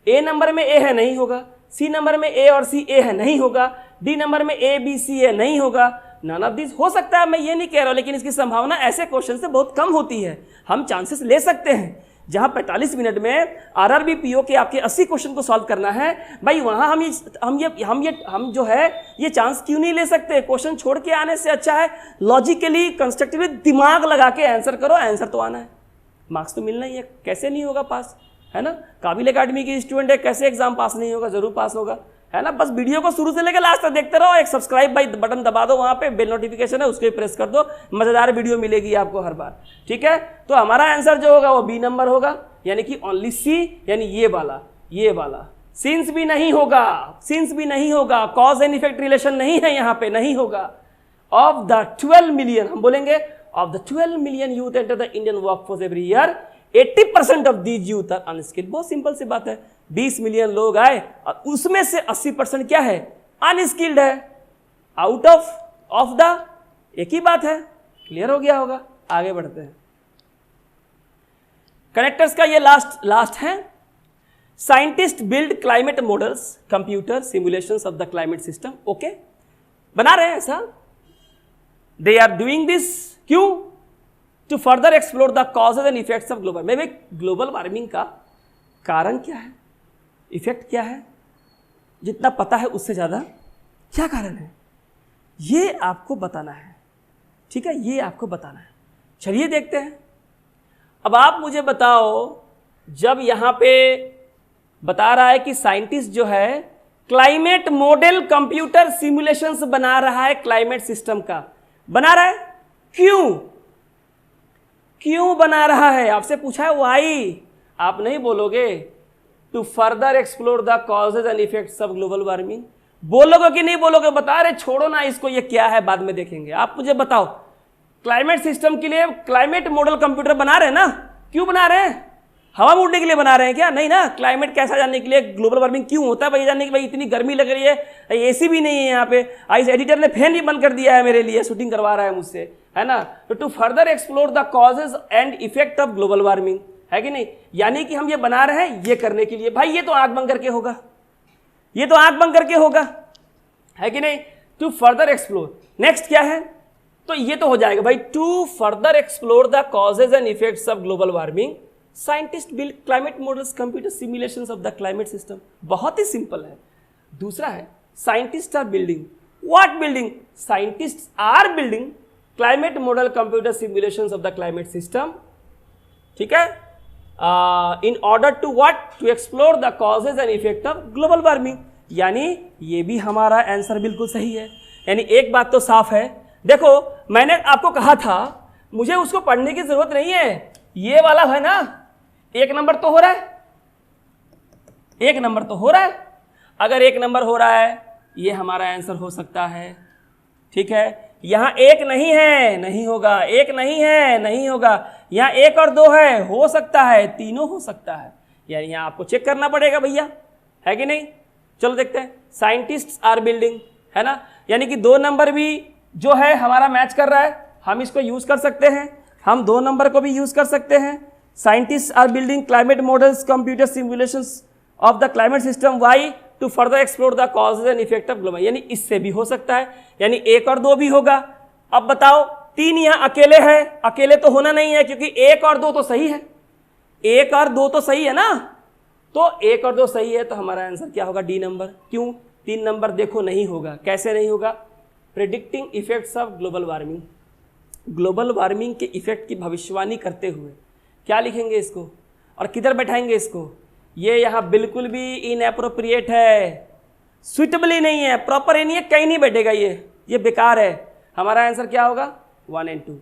ए नंबर में ए है नहीं होगा, सी नंबर में ए और सी ए है नहीं होगा, डी नंबर में ए बी सी है नहीं होगा। नन ऑफ दिस हो सकता है, मैं ये नहीं कह रहा हूं, लेकिन इसकी संभावना ऐसे क्वेश्चन से बहुत कम होती है। हम चांसेस ले सकते हैं जहां 45 मिनट में आरआरबी पीओ के आपके 80 क्वेश्चन को सॉल्व करना है, भाई वहां हम जो है ये चांस क्यों नहीं ले सकते? क्वेश्चन छोड़ के आने से अच्छा है लॉजिकली कंस्ट्रक्टिवली दिमाग लगा के आंसर करो, आंसर तो आना है, मार्क्स तो मिलना ही है, कैसे नहीं होगा पास, है ना? काबिल एकेडमी की स्टूडेंट है, कैसे एग्जाम पास नहीं होगा? जरूर पास होगा, है ना? बस वीडियो को शुरू से लेकर लास्ट तक देखते रहो, एक सब्सक्राइब भाई बटन दबा दो, वहां पे बेल नोटिफिकेशन है उसको भी प्रेस कर दो, मजेदार वीडियो मिलेगी आपको हर बार, ठीक है? तो हमारा आंसर जो होगा वो बी नंबर होगा, यानी कि ओनली सी, यानी ये वाला। सिंस भी नहीं होगा, कॉज एंड इफेक्ट रिलेशन नहीं है यहाँ पे, नहीं होगा। ऑफ द 12 मिलियन, हम बोलेंगे of the 12 million youth enter the Indian workforce every year, 80% of these youth are unskilled. बहुत सिंपल सी बात है, 20 मिलियन लोग आए और उसमें से 80% क्या है? अनस्किल्ड है। आउट ऑफ द, एक ही बात है, क्लियर हो गया होगा। आगे बढ़ते हैं, कनेक्टर्स का ये लास्ट है। Scientist build climate models, computer simulations of the climate system. Okay, बना रहे हैं ऐसा, दे आर डूइंग दिस क्यों? To further explore the causes and effects of global warming का कारण क्या है, इफेक्ट क्या है, जितना पता है उससे ज़्यादा क्या कारण है, ये आपको बताना है, ठीक है? ये आपको बताना है। चलिए देखते हैं। अब आप मुझे बताओ, जब यहाँ पे बता रहा है कि साइंटिस्ट जो है क्लाइमेट मॉडल कंप्यूटर सिमुलेशंस बना रहा है, क्लाइमेट सिस्टम का बना रहा है, क्यों बना रहा है? आपसे पूछा है वाई, आप नहीं बोलोगे to further explore the causes and effects of global warming. बोलोगे कि नहीं बोलोगे? बता रहे, छोड़ो ना इसको, ये क्या है बाद में देखेंगे। आप मुझे बताओ, क्लाइमेट सिस्टम के लिए क्लाइमेट मॉडल कंप्यूटर बना रहे हैं ना, क्यों बना रहे हैं? हवा उड़ने के लिए बना रहे हैं क्या? नहीं ना, क्लाइमेट कैसा जानने के लिए, ग्लोबल वार्मिंग क्यों होता है भाई जानने के, भाई इतनी गर्मी लग रही है, एसी भी नहीं है यहाँ पे, इस एडिटर ने फैन भी बंद कर दिया है मेरे लिए, शूटिंग करवा रहा है मुझसे, है ना? तो to further explore the causes and effect of global warming, है कि नहीं? यानी कि हम ये बना रहे हैं ये करने के लिए। भाई ये तो आंख बंद करके होगा, ये तो आंख बंद करके होगा, है कि नहीं? टू फर्दर एक्सप्लोर, नेक्स्ट क्या है? तो ये तो हो जाएगा भाई, to further explore the causes and effects of global warming, scientist build climate models computer simulations of the climate system. बहुत ही सिंपल है। दूसरा है, scientist are building, what building? Scientist are building climate model computer simulations of the climate system, ठीक है? In order to what? To explore the causes and effect of global warming. यानी ये भी हमारा आंसर बिल्कुल सही है। यानी एक बात तो साफ है, देखो मैंने आपको कहा था मुझे उसको पढ़ने की जरूरत नहीं है, ये वाला है ना, एक नंबर तो हो रहा है, एक नंबर तो हो रहा है। अगर एक नंबर हो रहा है ये हमारा आंसर हो सकता है, ठीक है? यहां एक नहीं है, नहीं होगा, एक नहीं है, नहीं होगा, यहां एक और दो है, हो सकता है, तीनों हो सकता है। यानी यहां आपको चेक करना पड़ेगा भैया, है कि नहीं? चलो देखते हैं, साइंटिस्ट आर बिल्डिंग, है ना? यानी कि 2 नंबर भी जो है हमारा मैच कर रहा है, हम इसको यूज कर सकते हैं, हम 2 नंबर को भी यूज कर सकते हैं। Scientist are building climate models computer simulations of the climate system, why? To further explore the causes and effect of global, यानी इससे भी हो सकता है, यानी 1 और 2 भी होगा। अब बताओ, 3 यहाँ अकेले है, अकेले तो होना नहीं है क्योंकि 1 और 2 तो सही है, 1 और 2 तो सही है ना, तो 1 और 2 सही है, तो हमारा आंसर क्या होगा? D number. क्यों? 3 नंबर देखो नहीं होगा, कैसे नहीं होगा? Predicting effects of global warming, global warming के इफेक्ट की भविष्यवाणी करते हुए क्या लिखेंगे इसको और किधर बैठाएंगे इसको? ये यहाँ बिल्कुल भी इनएप्रोप्रिएट है, सुइटेबल ही नहीं है, प्रॉपर ही नहीं है, कहीं नहीं बैठेगा, ये बेकार है। हमारा आंसर क्या होगा? 1 and 2।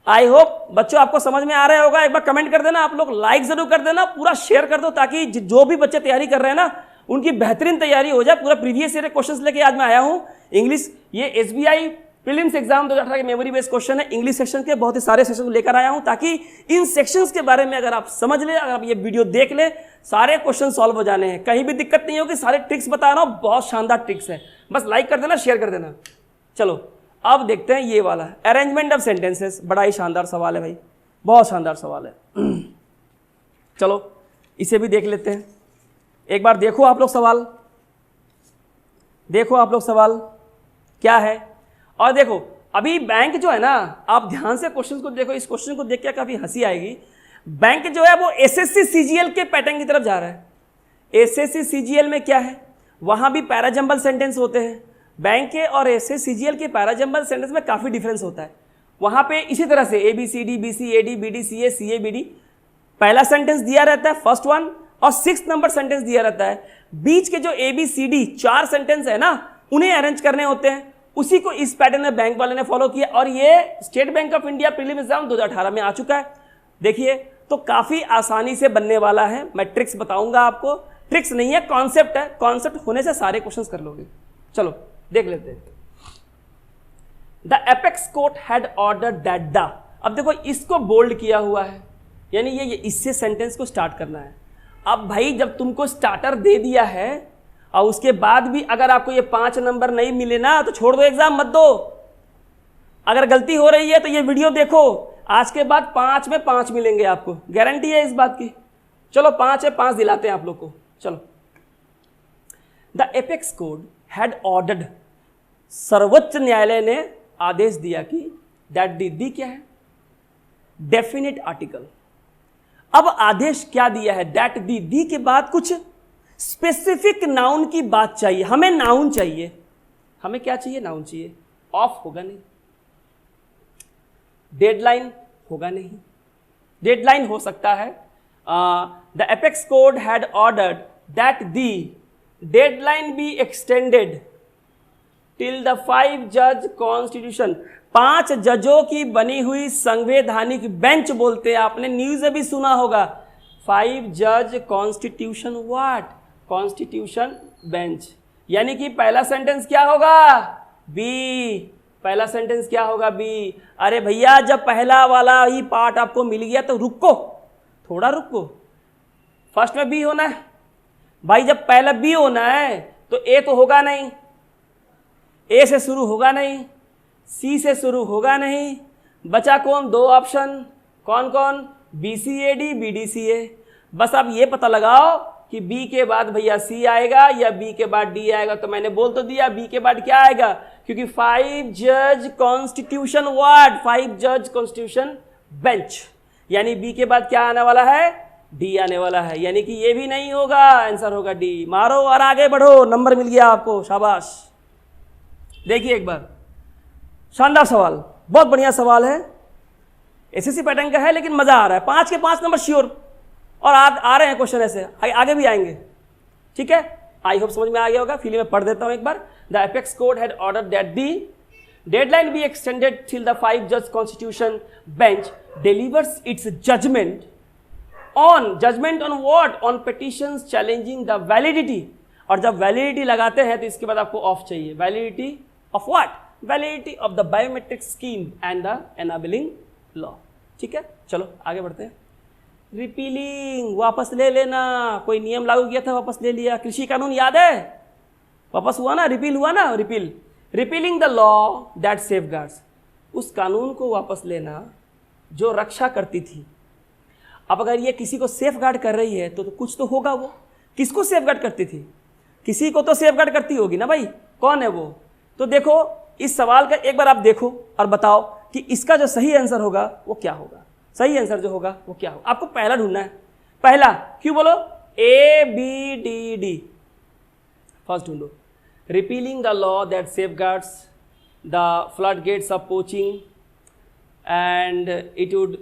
आई होप बच्चों आपको समझ में आ रहा होगा। एक बार कमेंट कर देना, आप लोग लाइक जरूर कर देना, पूरा शेयर कर दो, ताकि जो भी बच्चे तैयारी कर रहे हैं ना उनकी बेहतरीन तैयारी हो जाए। पूरा प्रीवियस ईयर क्वेश्चंस लेके आज मैं आया हूं। इंग्लिश, ये एसबीआई प्रीलिम्स एग्जाम 2018 के मेमोरी बेस्ड क्वेश्चन है, इंग्लिश सेक्शन के बहुत ही सारे सेक्शन लेकर आया हूं, ताकि इन सेक्शंस के बारे में अगर आप समझ ले, अगर आप ये वीडियो देख ले, सारे क्वेश्चन सॉल्व हो जाने हैं, कहीं भी दिक्कत नहीं होगी। सारे ट्रिक्स बता रहा हूं, बहुत शानदार ट्रिक्स है, बस लाइक कर देना, शेयर कर देना। चलो अब देखते हैं ये वाला अरेंजमेंट ऑफ सेंटेंसेस। बड़ा ही शानदार सवाल है भाई, बहुत शानदार सवाल है। चलो इसे भी देख लेते हैं एक बार। देखो आप लोग सवाल, देखो आप लोग सवाल क्या है। और देखो अभी बैंक जो है ना, आप ध्यान से क्वेश्चन को देखो, इस क्वेश्चन को देख के काफी हंसी आएगी। बैंक जो है वो एसएससी सीजीएल के पैटर्न की तरफ जा रहा है। एसएससी सीजीएल में क्या है, वहां भी पैराजंबल सेंटेंस होते हैं। बैंक के और एसएससी सीजीएल के पैराजंबल सेंटेंस में काफी डिफरेंस होता है। वहां पे इसी तरह से ABCD BC AD BD CA CA BD पहला सेंटेंस दिया रहता है, फर्स्ट वन, और 6 नंबर सेंटेंस दिया रहता है। बीच के जो ABCD 4 सेंटेंस है ना, उन्हें अरेंज करने होते हैं। उसी को इस पैटर्न में बैंक वाले ने फॉलो किया, और ये state bank of India prelim exam 2018 में आ चुका है। देखिए तो काफी आसानी से बनने वाला है। मैं ट्रिक्स बताऊंगा आपको, ट्रिक्स नहीं है, कॉन्सेप्ट है। कॉन्सेप्ट होने से सारे क्वेश्चंस कर लोगे। चलो देख लेते हैं। The apex court had order that the, अब देखो इसको बोल्ड किया हुआ है, यानी ये इससे सेंटेंस को स्टार्ट करना है। अब भाई जब तुमको स्टार्टर दे दिया है और उसके बाद भी अगर आपको ये 5 नंबर नहीं मिले ना, तो छोड़ दो, एग्जाम मत दो। अगर गलती हो रही है तो ये वीडियो देखो, आज के बाद 5 में 5 मिलेंगे आपको, गारंटी है इस बात की। चलो 5 है, 5 दिलाते हैं आप लोग को। चलो, the apex court had ordered, सर्वोच्च न्यायालय ने आदेश दिया कि दैट दी क्या है, डेफिनेट आर्टिकल। अब आदेश क्या दिया है, दैट दी के बाद कुछ स्पेसिफिक नाउन की बात चाहिए। हमें नाउन चाहिए, हमें क्या चाहिए, नाउन चाहिए। ऑफ होगा नहीं, डेडलाइन होगा नहीं, डेडलाइन हो सकता है। The apex court had ordered that the deadline be extended till the 5 जज कॉन्स्टिट्यूशन, 5 जजों की बनी हुई संवैधानिक बेंच बोलते हैं, आपने न्यूज में भी सुना होगा। 5 जज कॉन्स्टिट्यूशन व्हाट, कॉन्स्टिट्यूशन बेंच। यानी कि पहला सेंटेंस क्या होगा, बी। पहला सेंटेंस क्या होगा, बी। अरे भैया जब पहला वाला ही पार्ट आपको मिल गया तो रुको, थोड़ा रुको, फर्स्ट में बी होना है भाई। जब पहला बी होना है तो ए तो होगा नहीं, ए से शुरू होगा नहीं, सी से शुरू होगा नहीं, बचा कौन, 2 ऑप्शन, कौन कौन, BCAD BDCA। बस आप ये पता लगाओ कि बी के बाद भैया सी आएगा या बी के बाद डी आएगा। तो मैंने बोल तो दिया बी के बाद क्या आएगा, क्योंकि 5 जज कॉन्स्टिट्यूशन व्हाट, 5 जज कॉन्स्टिट्यूशन बेंच, यानी बी के बाद क्या आने वाला है, डी आने वाला है। यानी कि ये भी नहीं होगा, आंसर होगा डी। मारो और आगे बढ़ो, नंबर मिल गया आपको, शाबाश। देखिए एक बार, शानदार सवाल, बहुत बढ़िया सवाल है, एसएससी पैटर्न का है, लेकिन मजा आ रहा है। 5 के 5 नंबर श्योर, और आ रहे हैं क्वेश्चन ऐसे, आगे भी आएंगे, ठीक है। आई होप समझ में आ गया होगा। फिर मैं पढ़ देता हूं एक बार। The apex court had order that the deadline be extended till the 5 जज constitution bench delivers its judgement on what, on petitions challenging the validity. और जब वैलिडिटी लगाते हैं तो इसके बाद आपको ऑफ चाहिए, validity of what, validity of the biometric scheme and the enabling law. ठीक है, चलो आगे बढ़ते हैं। रिपीलिंग, वापस ले लेना, कोई नियम लागू किया था वापस ले लिया। कृषि कानून याद है, वापस हुआ ना, रिपील हुआ ना, repealing the law that safeguards, उस कानून को वापस लेना जो रक्षा करती थी। अब अगर ये किसी को सेफगार्ड कर रही है तो कुछ तो होगा, वो किसको सेफगार्ड करती थी, किसी को तो सेफगार्ड करती होगी ना भाई, कौन है वो। तो देखो इस सवाल का एक बार आप देखो और बताओ कि इसका जो सही आंसर होगा वो क्या होगा, सही आंसर जो होगा वो क्या होगा। आपको पहला ढूंढना है, पहला क्यों बोलो, ABDD, फर्स्ट ढूंढो। Repealing the law that safeguards the flood gates of poaching and it would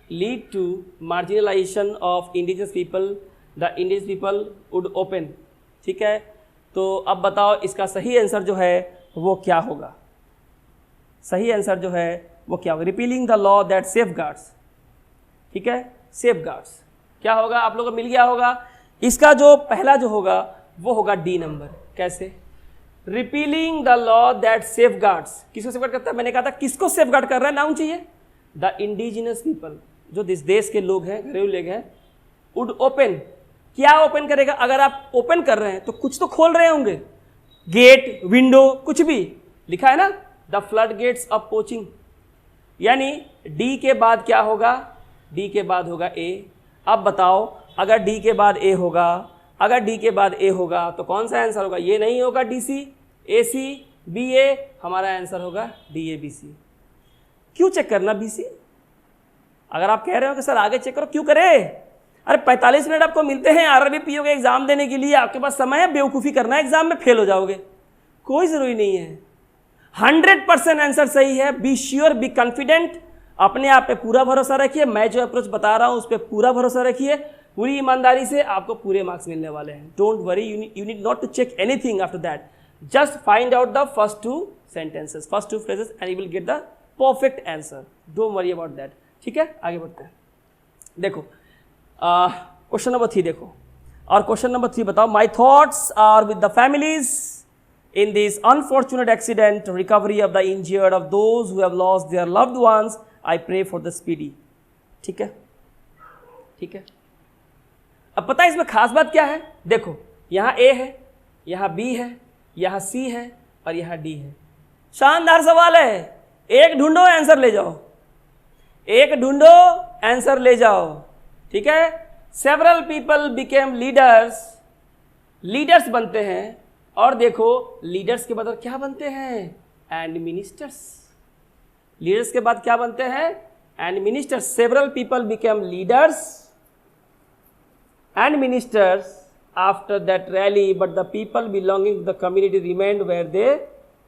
lead to marginalization of indigenous people, the indigenous people would open। ठीक है, तो अब बताओ इसका सही आंसर जो है वो क्या होगा, सही आंसर जो है वो क्या होगा? Repealing the law that safe guards, ठीक है, सेफ गार्ड्स क्या होगा? आप लोगों को मिल गया होगा। इसका जो पहला जो होगा वो होगा डी नंबर। कैसे? Repealing the law that safe guards, किसको सेफ गार्ड करता है? मैंने कहा था किसको सेफ गार्ड कर रहा है, नाउन चाहिए। द इंडिजिनस पीपल, जो इस देश के लोग हैं, घरेलू लोग हैं, वुड ओपन, क्या ओपन करेगा? अगर आप ओपन कर रहे हैं तो कुछ तो खोल रहे होंगे, गेट, विंडो, कुछ भी लिखा है ना, the flood gates of poaching. यानी डी के बाद क्या होगा? डी के बाद होगा ए। अब बताओ, अगर डी के बाद ए होगा, अगर डी के बाद ए होगा तो कौन सा आंसर होगा? ये नहीं होगा डी सी, ए सी, बी ए, हमारा आंसर होगा डी ए बी सी। क्यों चेक करना बी सी? अगर आप कह रहे हो कि सर आगे चेक करो, क्यों करें? अरे 45 मिनट आपको मिलते हैं आरआरबी पीओ के एग्जाम देने के लिए, आपके पास समय है, बेवकूफ़ी करना है, एग्जाम में फेल हो जाओगे, कोई ज़रूरी नहीं है। 100% आंसर सही है। बी श्योर, बी कॉन्फिडेंट, अपने आप पे पूरा भरोसा रखिए। मैं जो अप्रोच बता रहा हूँ उस पर पूरा भरोसा रखिए, पूरी ईमानदारी से आपको पूरे मार्क्स मिलने वाले हैं। Don't worry, you need not to check anything after that, just find out the first 2 sentences, first 2 phrases and you will get the perfect answer. Don't worry about that, ठीक है? आगे बढ़ते हैं। देखो क्वेश्चन नंबर 3 देखो, और question number 3 बताओ, my thoughts are with the families in this unfortunate accident, recovery of the injured, of those who have lost their loved ones, I pray for the speedy। ठीक है, ठीक है। अब पता है इसमें खास बात क्या है? देखो, यहाँ ए है, यहाँ बी है, यहाँ सी है और यहाँ डी है। शानदार सवाल है, एक ढूंढो आंसर ले जाओ, एक ढूंढो आंसर ले जाओ, ठीक है। Several people became leaders, leaders बनते हैं, और देखो लीडर्स के बाद क्या बनते हैं? And ministers. लीडर्स के बाद क्या बनते हैं? And ministers. Several people became leaders and ministers after that rally, but the people belonging to the community remained where they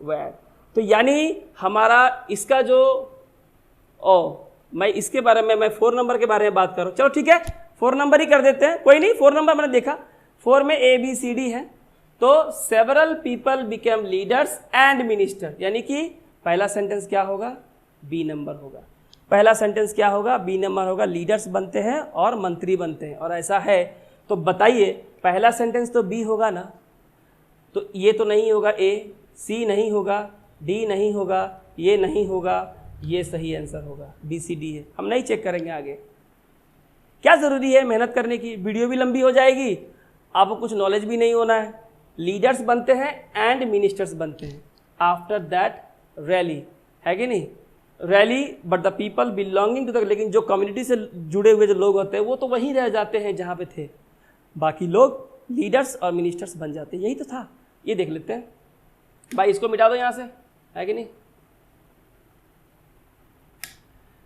were. तो यानी हमारा इसका जो मैं इसके बारे में, मैं 4 नंबर के बारे में बात करूं, चलो ठीक है 4 नंबर ही कर देते हैं, कोई नहीं। 4 नंबर मैंने देखा, 4 में ए बी सी डी है, तो several people became leaders and minister, यानी कि पहला सेंटेंस क्या होगा? बी नंबर होगा। पहला सेंटेंस क्या होगा? बी नंबर होगा। लीडर्स बनते हैं और मंत्री बनते हैं, और ऐसा है तो बताइए पहला सेंटेंस तो बी होगा ना, तो ये तो नहीं होगा, ए, सी नहीं होगा, डी नहीं होगा, ये नहीं होगा, ये सही आंसर होगा, बी सी डी है। हम नहीं चेक करेंगे आगे, क्या ज़रूरी है मेहनत करने की, वीडियो भी लंबी हो जाएगी, आपको कुछ नॉलेज भी नहीं होना है। लीडर्स बनते हैं एंड मिनिस्टर्स बनते हैं आफ्टर दैट रैली, है कि नहीं? Rally, but the people belonging to the, लेकिन जो कम्युनिटी से जुड़े हुए जो लोग होते हैं वो तो वहीं रह जाते हैं जहाँ पे थे, बाकी लोग लीडर्स और मिनिस्टर्स बन जाते हैं। यही तो था, ये देख लेते हैं भाई, इसको मिटा दो यहाँ से, है कि नहीं?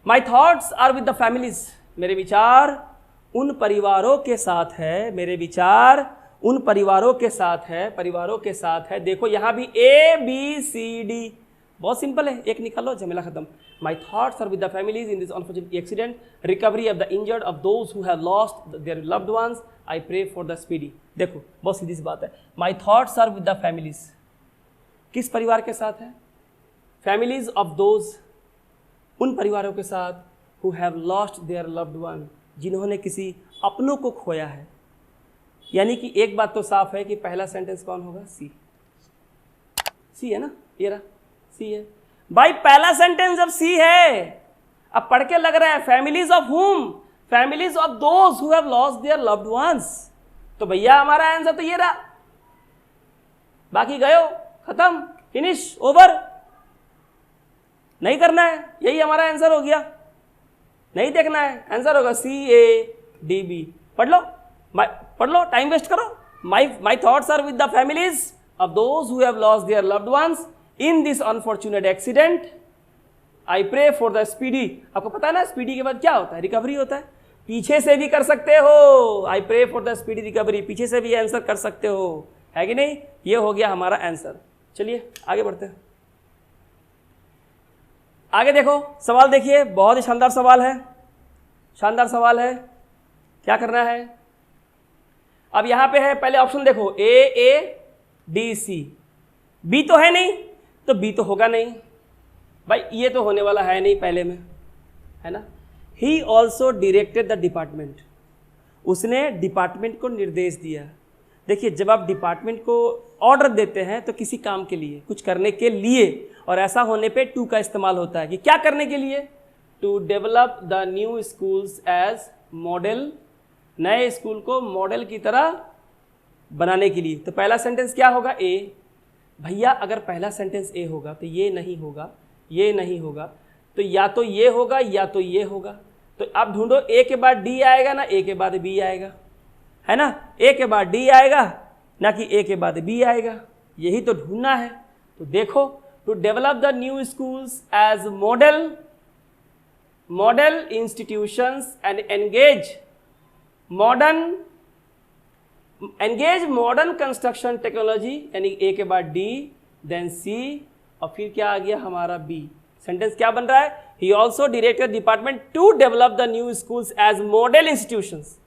My thoughts are with the families, मेरे विचार उन परिवारों के साथ है, मेरे विचार उन परिवारों के साथ है, परिवारों के साथ है। देखो यहाँ भी ए बी सी डी, बहुत सिंपल है, एक निकालो झमेला खत्म। My thoughts are with the families in this unfortunate accident, recovery of the injured, of those who have lost their loved ones, I pray for the speedy. देखो बहुत सीधी सी बात है, my thoughts are with the families, किस परिवार के साथ है? फैमिलीज ऑफ दोज, उन परिवारों के साथ, who have lost their loved one, जिन्होंने किसी अपनों को खोया है। यानी कि एक बात तो साफ है कि पहला सेंटेंस कौन होगा? सी, सी है ना, ये रहा सी है भाई, पहला सेंटेंस अब सी है। अब पढ़ के लग रहा है फैमिलीज ऑफ हुम, families of those who have lost their loved once, तो भैया हमारा आंसर तो ये रहा, बाकी गयो खत्म, फिनिश, ओवर, नहीं करना है, यही हमारा आंसर हो गया, नहीं देखना है, आंसर होगा सी ए डी बी। पढ़ लो, पढ़ लो, टाइम वेस्ट करो। My thoughts are with the families of those who have lost their loved ones in this unfortunate accident, I pray for the speedy. आपको पता है ना स्पीडी के बाद क्या होता है? रिकवरी होता है। पीछे से भी कर सकते हो, I pray for the speedy recovery, पीछे से भी आंसर कर सकते हो, है कि नहीं? ये हो गया हमारा आंसर। चलिए आगे बढ़ते हैं। आगे देखो सवाल, देखिए बहुत ही शानदार सवाल है, शानदार सवाल है। क्या करना है? अब यहां पे है, पहले ऑप्शन देखो, ए डी सी, बी तो है नहीं, तो बी तो होगा नहीं भाई ये तो होने वाला है नहीं पहले में, है ना। ही ऑल्सो डायरेक्टेड द डिपार्टमेंट, उसने डिपार्टमेंट को निर्देश दिया। देखिए जब आप डिपार्टमेंट को ऑर्डर देते हैं तो किसी काम के लिए, कुछ करने के लिए, और ऐसा होने पे टू का इस्तेमाल होता है कि क्या करने के लिए, to develop the new schools as model, नए स्कूल को मॉडल की तरह बनाने के लिए। तो पहला सेंटेंस क्या होगा, ए। भैया अगर पहला सेंटेंस ए होगा तो ये नहीं होगा, ये नहीं होगा, तो या तो ये होगा या तो ये होगा। तो आप ढूंढो, ए के बाद डी आएगा ना ए के बाद बी आएगा, है ना। ए के बाद डी आएगा ना कि ए के बाद बी आएगा, यही तो ढूंढना है। तो देखो, to develop the new schools as model institutions and engage modern construction technology, यानी ए के बाद डी, देन सी, और फिर क्या आ गया हमारा बी। सेंटेंस क्या बन रहा है, he also directed department to develop the new schools as model institutions,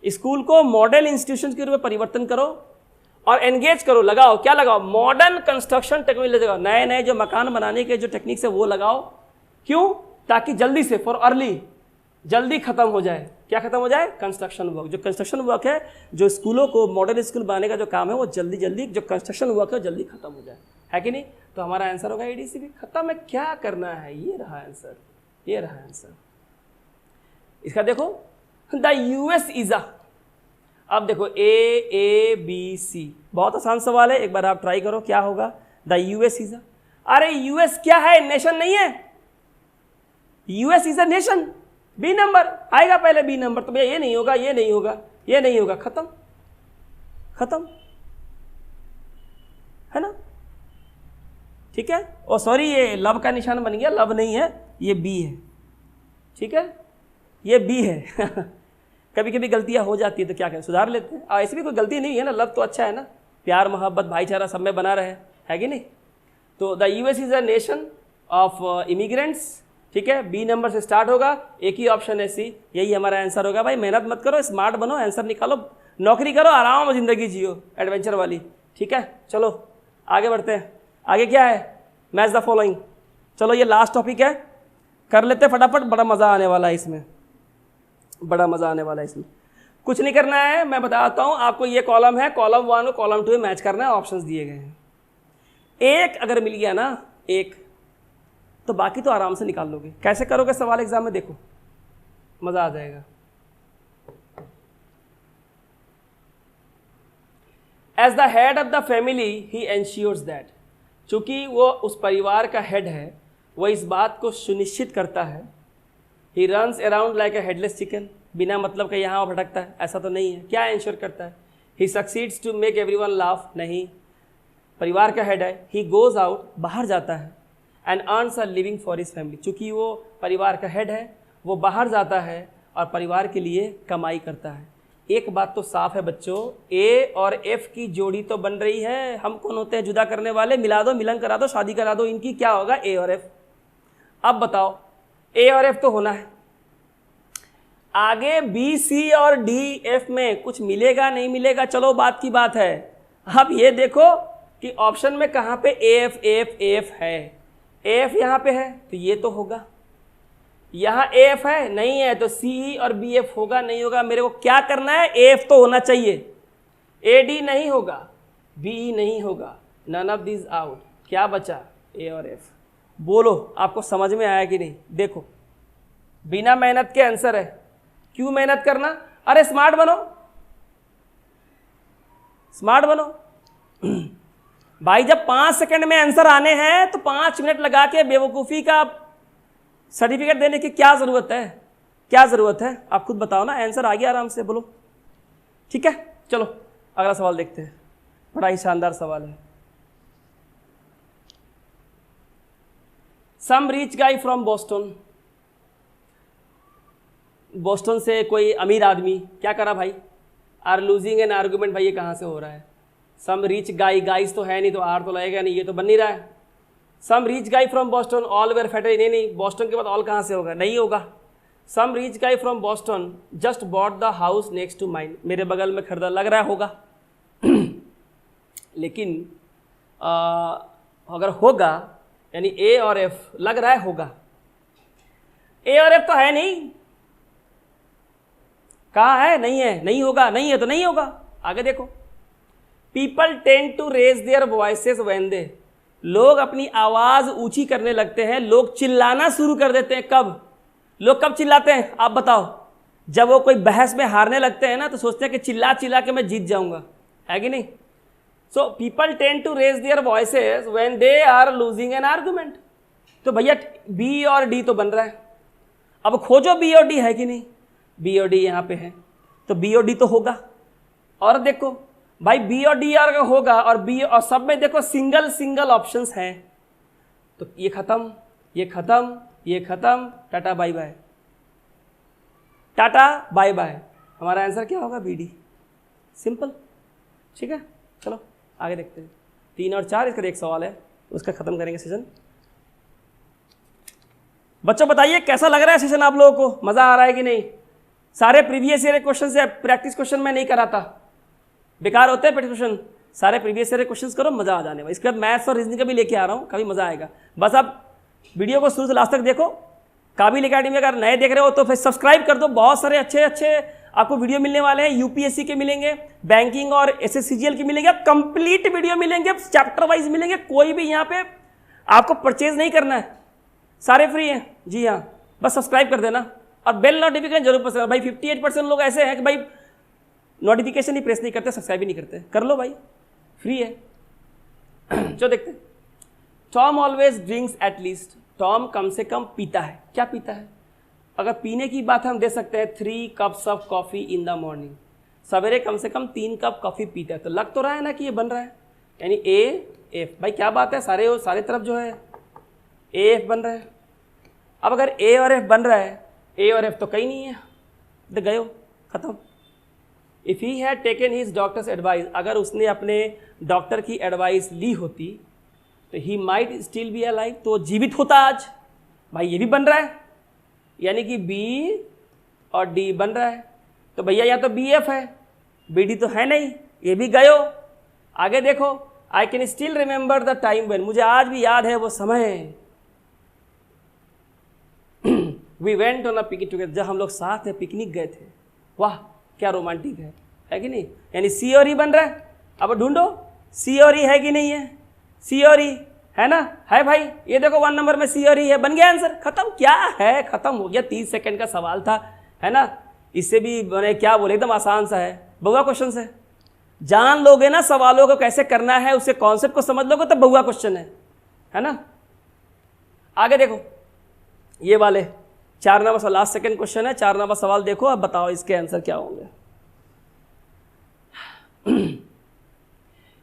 school को मॉडल इंस्टीट्यूशन के रूप में परिवर्तन करो और एंगेज करो, लगाओ, क्या लगाओ, मॉडर्न कंस्ट्रक्शन टेक्नोलॉजी लगाओ, नए नए जो मकान बनाने के जो टेक्निक्स है वो लगाओ। क्यों, ताकि जल्दी से, फॉर अर्ली, जल्दी खत्म हो जाए। क्या खत्म हो जाए, कंस्ट्रक्शन वर्क। जो कंस्ट्रक्शन वर्क है, जो स्कूलों को मॉडल स्कूल बनाने का जो काम है, वो जल्दी जल्दी, जो कंस्ट्रक्शन वर्क है जल्दी खत्म हो जाए, है कि नहीं। तो हमारा आंसर होगा एडीसीबी। खत्म है, क्या करना है, ये रहा आंसर, ये रहा आंसर। इसका देखो, द यूएस इज अ, अब देखो A, B, C, बहुत आसान सवाल है, एक बार आप ट्राई करो, क्या होगा, द यूएस इज अ। अरे यूएस क्या है, नेशन नहीं है, US is a nation. B number आएगा पहले, बी नंबर, तो भैया ये नहीं होगा, ये नहीं होगा, ये नहीं होगा, खत्म, खत्म, है ना। ठीक है, ओ सॉरी, ये लब का निशान बन गया, लब नहीं है, ये बी है, ठीक है, ये बी है। कभी कभी गलतियां हो जाती है तो क्या करें, सुधार लेते हैं। ऐसी भी कोई गलती नहीं है ना, लब तो अच्छा है ना, प्यार मोहब्बत भाईचारा सब में बना रहे, है कि नहीं। तो the US is a nation of immigrants, ठीक है, बी नंबर से स्टार्ट होगा, एक ही ऑप्शन है सी, यही हमारा आंसर होगा। भाई मेहनत मत करो, स्मार्ट बनो, आंसर निकालो, नौकरी करो, आराम जिंदगी जियो, एडवेंचर वाली, ठीक है। चलो आगे बढ़ते हैं, आगे क्या है, मैच द फॉलोइंग। चलो ये लास्ट टॉपिक है, कर लेते फटाफट, बड़ा मज़ा आने वाला है इसमें, बड़ा मज़ा आने वाला है इसमें। कुछ नहीं करना है, मैं बताता हूँ आपको, ये कॉलम है, कॉलम 1 और कॉलम 2 में मैच करना है, ऑप्शंस दिए गए हैं। एक अगर मिल गया ना, एक, तो बाकी तो आराम से निकाल लोगे। कैसे करोगे सवाल एग्जाम में, देखो मज़ा आ जाएगा। As the head of the family he ensures that, चूंकि वो उस परिवार का हेड है, वो इस बात को सुनिश्चित करता है, he runs around like a headless chicken, बिना मतलब के यहाँ भटकता है, ऐसा तो नहीं है। क्या इंश्योर करता है, he succeeds to make everyone laugh, नहीं, परिवार का हेड है, ही गोज आउट, बाहर जाता है, and earns a living for his family, चूँकि वो परिवार का हेड है, वो बाहर जाता है और परिवार के लिए कमाई करता है। एक बात तो साफ है बच्चों, ए और एफ की जोड़ी तो बन रही है, हम कौन होते हैं जुदा करने वाले, मिला दो, मिलन करा दो, शादी करा दो, इनकी क्या होगा, ए और एफ। अब बताओ, ए और एफ तो होना है, आगे बी, सी और डी, एफ में कुछ मिलेगा नहीं मिलेगा, चलो बात की बात है। अब ये देखो कि ऑप्शन में कहाँ पे एफ एफ एफ है, एफ यहाँ पे है तो ये तो होगा, यहाँ एफ है नहीं है तो सी और बी एफ होगा नहीं होगा। मेरे को क्या करना है, एफ तो होना चाहिए, ए डी नहीं होगा, बी नहीं होगा, नन ऑफ दिस आउट, क्या बचा, ए और एफ। बोलो आपको समझ में आया कि नहीं। देखो बिना मेहनत के आंसर है, क्यों मेहनत करना, अरे स्मार्ट बनो, स्मार्ट बनो। भाई जब 5 सेकंड में आंसर आने हैं तो 5 मिनट लगा के बेवकूफ़ी का सर्टिफिकेट देने की क्या ज़रूरत है, क्या ज़रूरत है, आप खुद बताओ ना। आंसर आ गया, आराम से बोलो, ठीक है। चलो अगला सवाल देखते हैं, बड़ा ही शानदार सवाल है। Some rich guy from Boston, Boston से कोई अमीर आदमी क्या करा भाई, आर लूजिंग एन आर्गूमेंट। भाई ये कहाँ से हो रहा है, सम रिच गाय, गाइस तो है नहीं तो आर तो लगेगा नहीं, ये तो बन नहीं रहा है। Some rich guy from Boston all were fated, नहीं नहीं, बोस्टन के बाद ऑल कहाँ से होगा, नहीं होगा। Some rich guy from Boston just bought the house next to mine, मेरे बगल में खरीदा, लग रहा होगा। लेकिन अगर होगा यानी ए और एफ लग रहा है होगा। ए और एफ तो है नहीं, कहाँ है? नहीं है, नहीं होगा, नहीं है तो नहीं होगा। आगे देखो, people tend to raise their voices when they, लोग अपनी आवाज ऊंची करने लगते हैं, लोग चिल्लाना शुरू कर देते हैं। कब? लोग कब चिल्लाते हैं आप बताओ? जब वो कोई बहस में हारने लगते हैं ना, तो सोचते हैं कि चिल्ला चिल्ला के मैं जीत जाऊंगा, है कि नहीं? So people tend to raise their voices when they are losing an argument. तो भैया बी और डी तो बन रहा है, अब खोजो बी और डी है कि नहीं। बी और डी यहाँ पे है, तो बी और डी तो होगा। और देखो भाई बी और डी अगर होगा और बी और सब में देखो सिंगल सिंगल ऑप्शंस हैं, तो ये खत्म, ये खत्म, ये खत्म, tata bye bye, tata bye bye. हमारा आंसर क्या होगा? B D, simple. ठीक है, चलो आगे देखते हैं। 3 और 4 इसका एक सवाल है, उसका खत्म करेंगे सेशन। बच्चों बताइए कैसा लग रहा है सेशन आप लोगों को, मजा आ रहा है कि नहीं? सारे प्रीवियस ईयर क्वेश्चन से प्रैक्टिस क्वेश्चन में नहीं कराता, बेकार होते हैं प्रैक्टिस क्वेश्चन। सारे प्रीवियस ईयर क्वेश्चन करो, मजा आ जाने वाला। इसके बाद मैथ्स और रीजनिंग का भी लेके आ रहा हूँ, काफी मजा आएगा। बस आप वीडियो को शुरू से लास्ट तक देखो। काबिल एकेडमी अगर नए देख रहे हो तो फिर सब्सक्राइब कर दो, बहुत सारे अच्छे अच्छे आपको वीडियो मिलने वाले हैं। यूपीएससी के मिलेंगे, बैंकिंग और एसएससीजीएल के मिलेंगे, कंप्लीट वीडियो मिलेंगे, चैप्टर वाइज मिलेंगे। कोई भी यहाँ पे आपको परचेज नहीं करना है, सारे फ्री हैं। जी हाँ, बस सब्सक्राइब कर देना और बेल नोटिफिकेशन जरूर प्रेस करना। भाई 58% लोग ऐसे हैं कि भाई नोटिफिकेशन ही प्रेस नहीं करते, सब्सक्राइब ही नहीं करते। कर लो भाई, फ्री है। जो देखते, Tom always drinks at least, Tom कम से कम पीता है। क्या पीता है? अगर पीने की बात हम दे सकते हैं 3 cups of coffee in the morning, सवेरे कम से कम 3 कप कॉफी पीता है। तो लग तो रहा है ना कि ये बन रहा है, यानी ए एफ। भाई क्या बात है, सारे तरफ जो है ए एफ बन रहा है। अब अगर ए और एफ बन रहा है, ए और एफ तो कहीं नहीं है, तो गयो, खत्म। If he had taken his doctors advice, अगर उसने अपने डॉक्टर की एडवाइस ली होती तो he might still be alive, तो जीवित होता आज। भाई ये भी बन रहा है, यानी कि बी और डी बन रहा है। तो भैया यहाँ तो बी एफ है, बी डी तो है नहीं, ये भी गयो। आगे देखो, I can still remember the time when, मुझे आज भी याद है वो समय। We went on a picnic together, जब हम लोग साथ में पिकनिक गए थे। वाह क्या रोमांटिक है कि नहीं? यानी सी और ई बन रहा है। अब ढूंढो सी और ई है कि नहीं है। सी और ई है ना, है भाई। ये देखो 1 नंबर में सी और ई है, बन गया आंसर, खत्म। क्या है, खत्म हो गया। 30 सेकंड का सवाल था, है ना। इससे भी मैंने क्या बोले, एकदम आसान सा है, बहुआ क्वेश्चन है। जान लोगे ना सवालों को कैसे करना है, उसके कॉन्सेप्ट को समझ लोगे तो बहुआ क्वेश्चन है ना। आगे देखो, ये वाले 4 नंबर सवाल, लास्ट सेकंड क्वेश्चन है। 4 नंबर सवाल देखो, अब बताओ इसके आंसर क्या होंगे।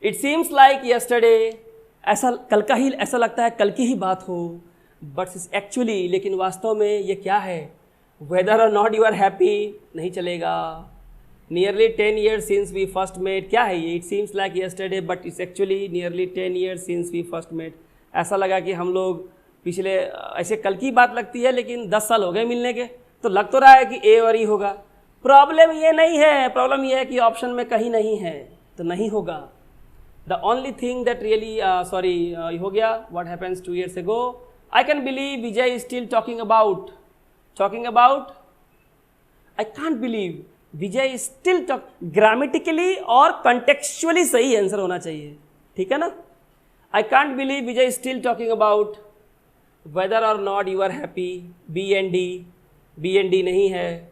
इट सीम्स लाइक यस्टरडे, ऐसा कल का ही, ऐसा लगता है कल की ही बात हो, बट एक्चुअली, लेकिन वास्तव में ये क्या है। Weather or not you are happy नहीं चलेगा। Nearly 10 years since we first met, क्या है ये। It seems like yesterday but it's actually nearly 10 years since we first met. ऐसा लगा कि हम लोग पिछले, ऐसे कल की बात लगती है लेकिन 10 साल हो गए मिलने के। तो लग तो रहा है कि ए और ई होगा। प्रॉब्लम ये नहीं है, प्रॉब्लम ये है कि ऑप्शन में कहीं नहीं है, तो नहीं होगा। The only thing that really हो गया, what happens 2 years ago, I can believe Vijay is still talking about, I can't believe Vijay is still talk. Grammatically और कंटेक्चुअली सही आंसर होना चाहिए, ठीक है ना। I can't believe Vijay is still talking about whether or not you are happy, B and D नहीं है।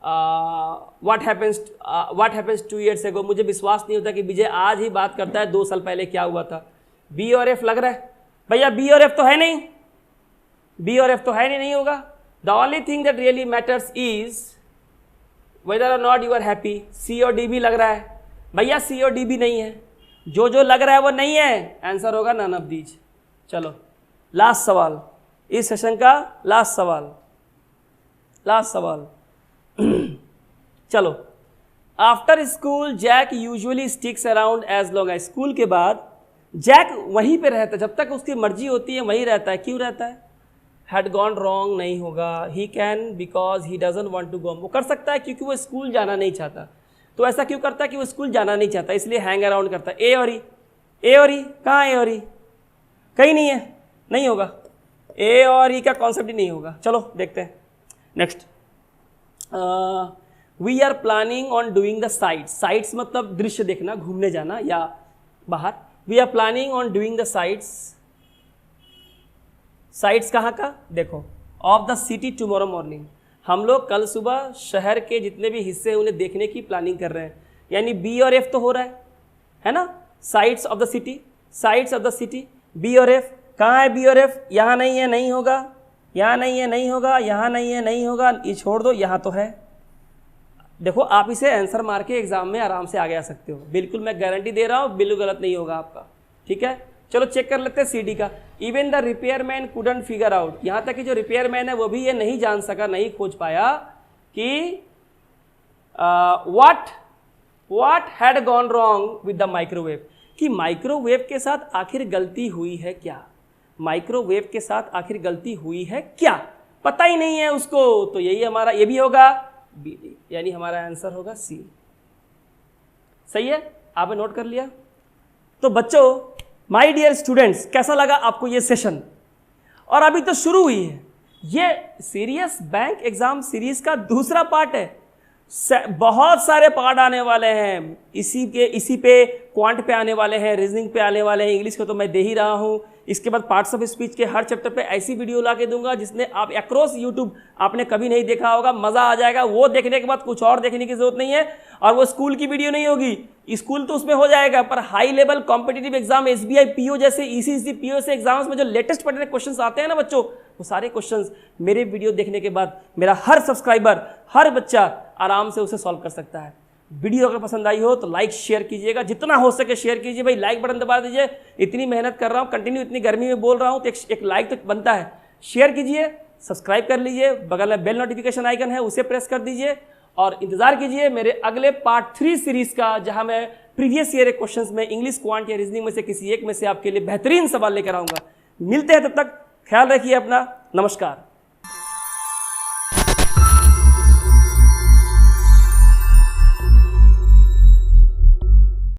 What happens 2 years ago, मुझे विश्वास नहीं होता कि विजय आज ही बात करता है 2 साल पहले क्या हुआ था। बी और एफ लग रहा है भैया, बी और एफ तो है नहीं, नहीं होगा। The only thing that really matters is whether or not you are happy. सी और डी भी लग रहा है भैया, सी और डी भी नहीं है। जो लग रहा है वो नहीं है, आंसर होगा नन ऑफ दीज। चलो लास्ट सवाल, इस सेशन का लास्ट सवाल। चलो, after school Jack usually sticks around as long as, school के बाद जैक वहीं पे रहता है, जब तक उसकी मर्जी होती है वहीं रहता है। क्यों रहता है? हैड गॉन रॉन्ग नहीं होगा। He can because he doesn't want to go, वो कर सकता है क्योंकि वो स्कूल जाना नहीं चाहता। तो ऐसा क्यों करता है कि वो स्कूल जाना नहीं चाहता, इसलिए हैंग अराउंड करता है। ए और ई कहाँ, ए और ई कहीं नहीं है। नहीं होगा, ए और ई का कॉन्सेप्ट ही नहीं होगा। चलो देखते हैं next. We are planning on doing the sights. Sights मतलब दृश्य देखना, घूमने जाना या बाहर। We are planning on doing the sights. Sights कहाँ का देखो, of the city tomorrow morning. हम लोग कल सुबह शहर के जितने भी हिस्से हैं उन्हें देखने की प्लानिंग कर रहे हैं, यानी बी और एफ तो हो रहा है ना। Sights of the city, sights of the city, B और एफ। कहाँ है बी और एफ? यहाँ नहीं है, नहीं होगा, यहाँ नहीं है, नहीं होगा, यहाँ नहीं है, नहीं होगा, ये छोड़ दो, यहाँ तो है। देखो आप इसे आंसर मार के एग्जाम में आराम से आगे आ सकते हो, बिल्कुल मैं गारंटी दे रहा हूँ, बिल्कुल गलत नहीं होगा आपका। ठीक है, चलो चेक कर लेते हैं सी डी का। Even the repairman couldn't figure out. यहाँ तक कि जो रिपेयरमैन है वो भी ये नहीं जान सका, नहीं खोज पाया कि what had gone wrong with the microwave, कि माइक्रोवेव के साथ आखिर गलती हुई है क्या। माइक्रोवेव के साथ आखिर गलती हुई है क्या, पता ही नहीं है उसको। तो यही हमारा, ये भी होगा बी, यानी हमारा आंसर होगा सी। सही है, आपने नोट कर लिया। तो बच्चों, माय डियर स्टूडेंट्स, कैसा लगा आपको ये सेशन? और अभी तो शुरू हुई है, ये सीरियस बैंक एग्जाम सीरीज का दूसरा पार्ट है। बहुत सारे पार्ट आने वाले हैं, इसी पे क्वांट पे आने वाले हैं, रीजनिंग पे आने वाले हैं, इंग्लिश को तो मैं दे ही रहा हूँ। इसके बाद पार्ट्स ऑफ स्पीच के हर चैप्टर पे ऐसी वीडियो ला के दूंगा जिसने आप अक्रॉस यूट्यूब आपने कभी नहीं देखा होगा, मजा आ जाएगा। वो देखने के बाद कुछ और देखने की जरूरत नहीं है, और वो स्कूल की वीडियो नहीं होगी, स्कूल तो उसमें हो जाएगा, पर high level competitive exam, SBI PO जैसे ईसीसी पीओ से एग्जाम्स में जो लेटेस्ट पैटर्न क्वेश्चन आते हैं ना बच्चों, वो सारे क्वेश्चन मेरे वीडियो देखने के बाद मेरा हर सब्सक्राइबर, हर बच्चा आराम से उसे सॉल्व कर सकता है। वीडियो अगर पसंद आई हो तो लाइक शेयर कीजिएगा, जितना हो सके शेयर कीजिए भाई, लाइक बटन दबा दीजिए। इतनी मेहनत कर रहा हूँ, कंटिन्यू इतनी गर्मी में बोल रहा हूँ, तो एक लाइक तो बनता है। शेयर कीजिए, सब्सक्राइब कर लीजिए, बगल में बेल नोटिफिकेशन आइकन है उसे प्रेस कर दीजिए, और इंतजार कीजिए मेरे अगले पार्ट 3 सीरीज का, जहां मैं प्रीवियस ईयर क्वेश्चंस में इंग्लिश, क्वांट या रीजनिंग में से किसी एक में से आपके लिए बेहतरीन सवाल लेकर आऊंगा। मिलते हैं, तब तक ख्याल रखिए अपना। नमस्कार।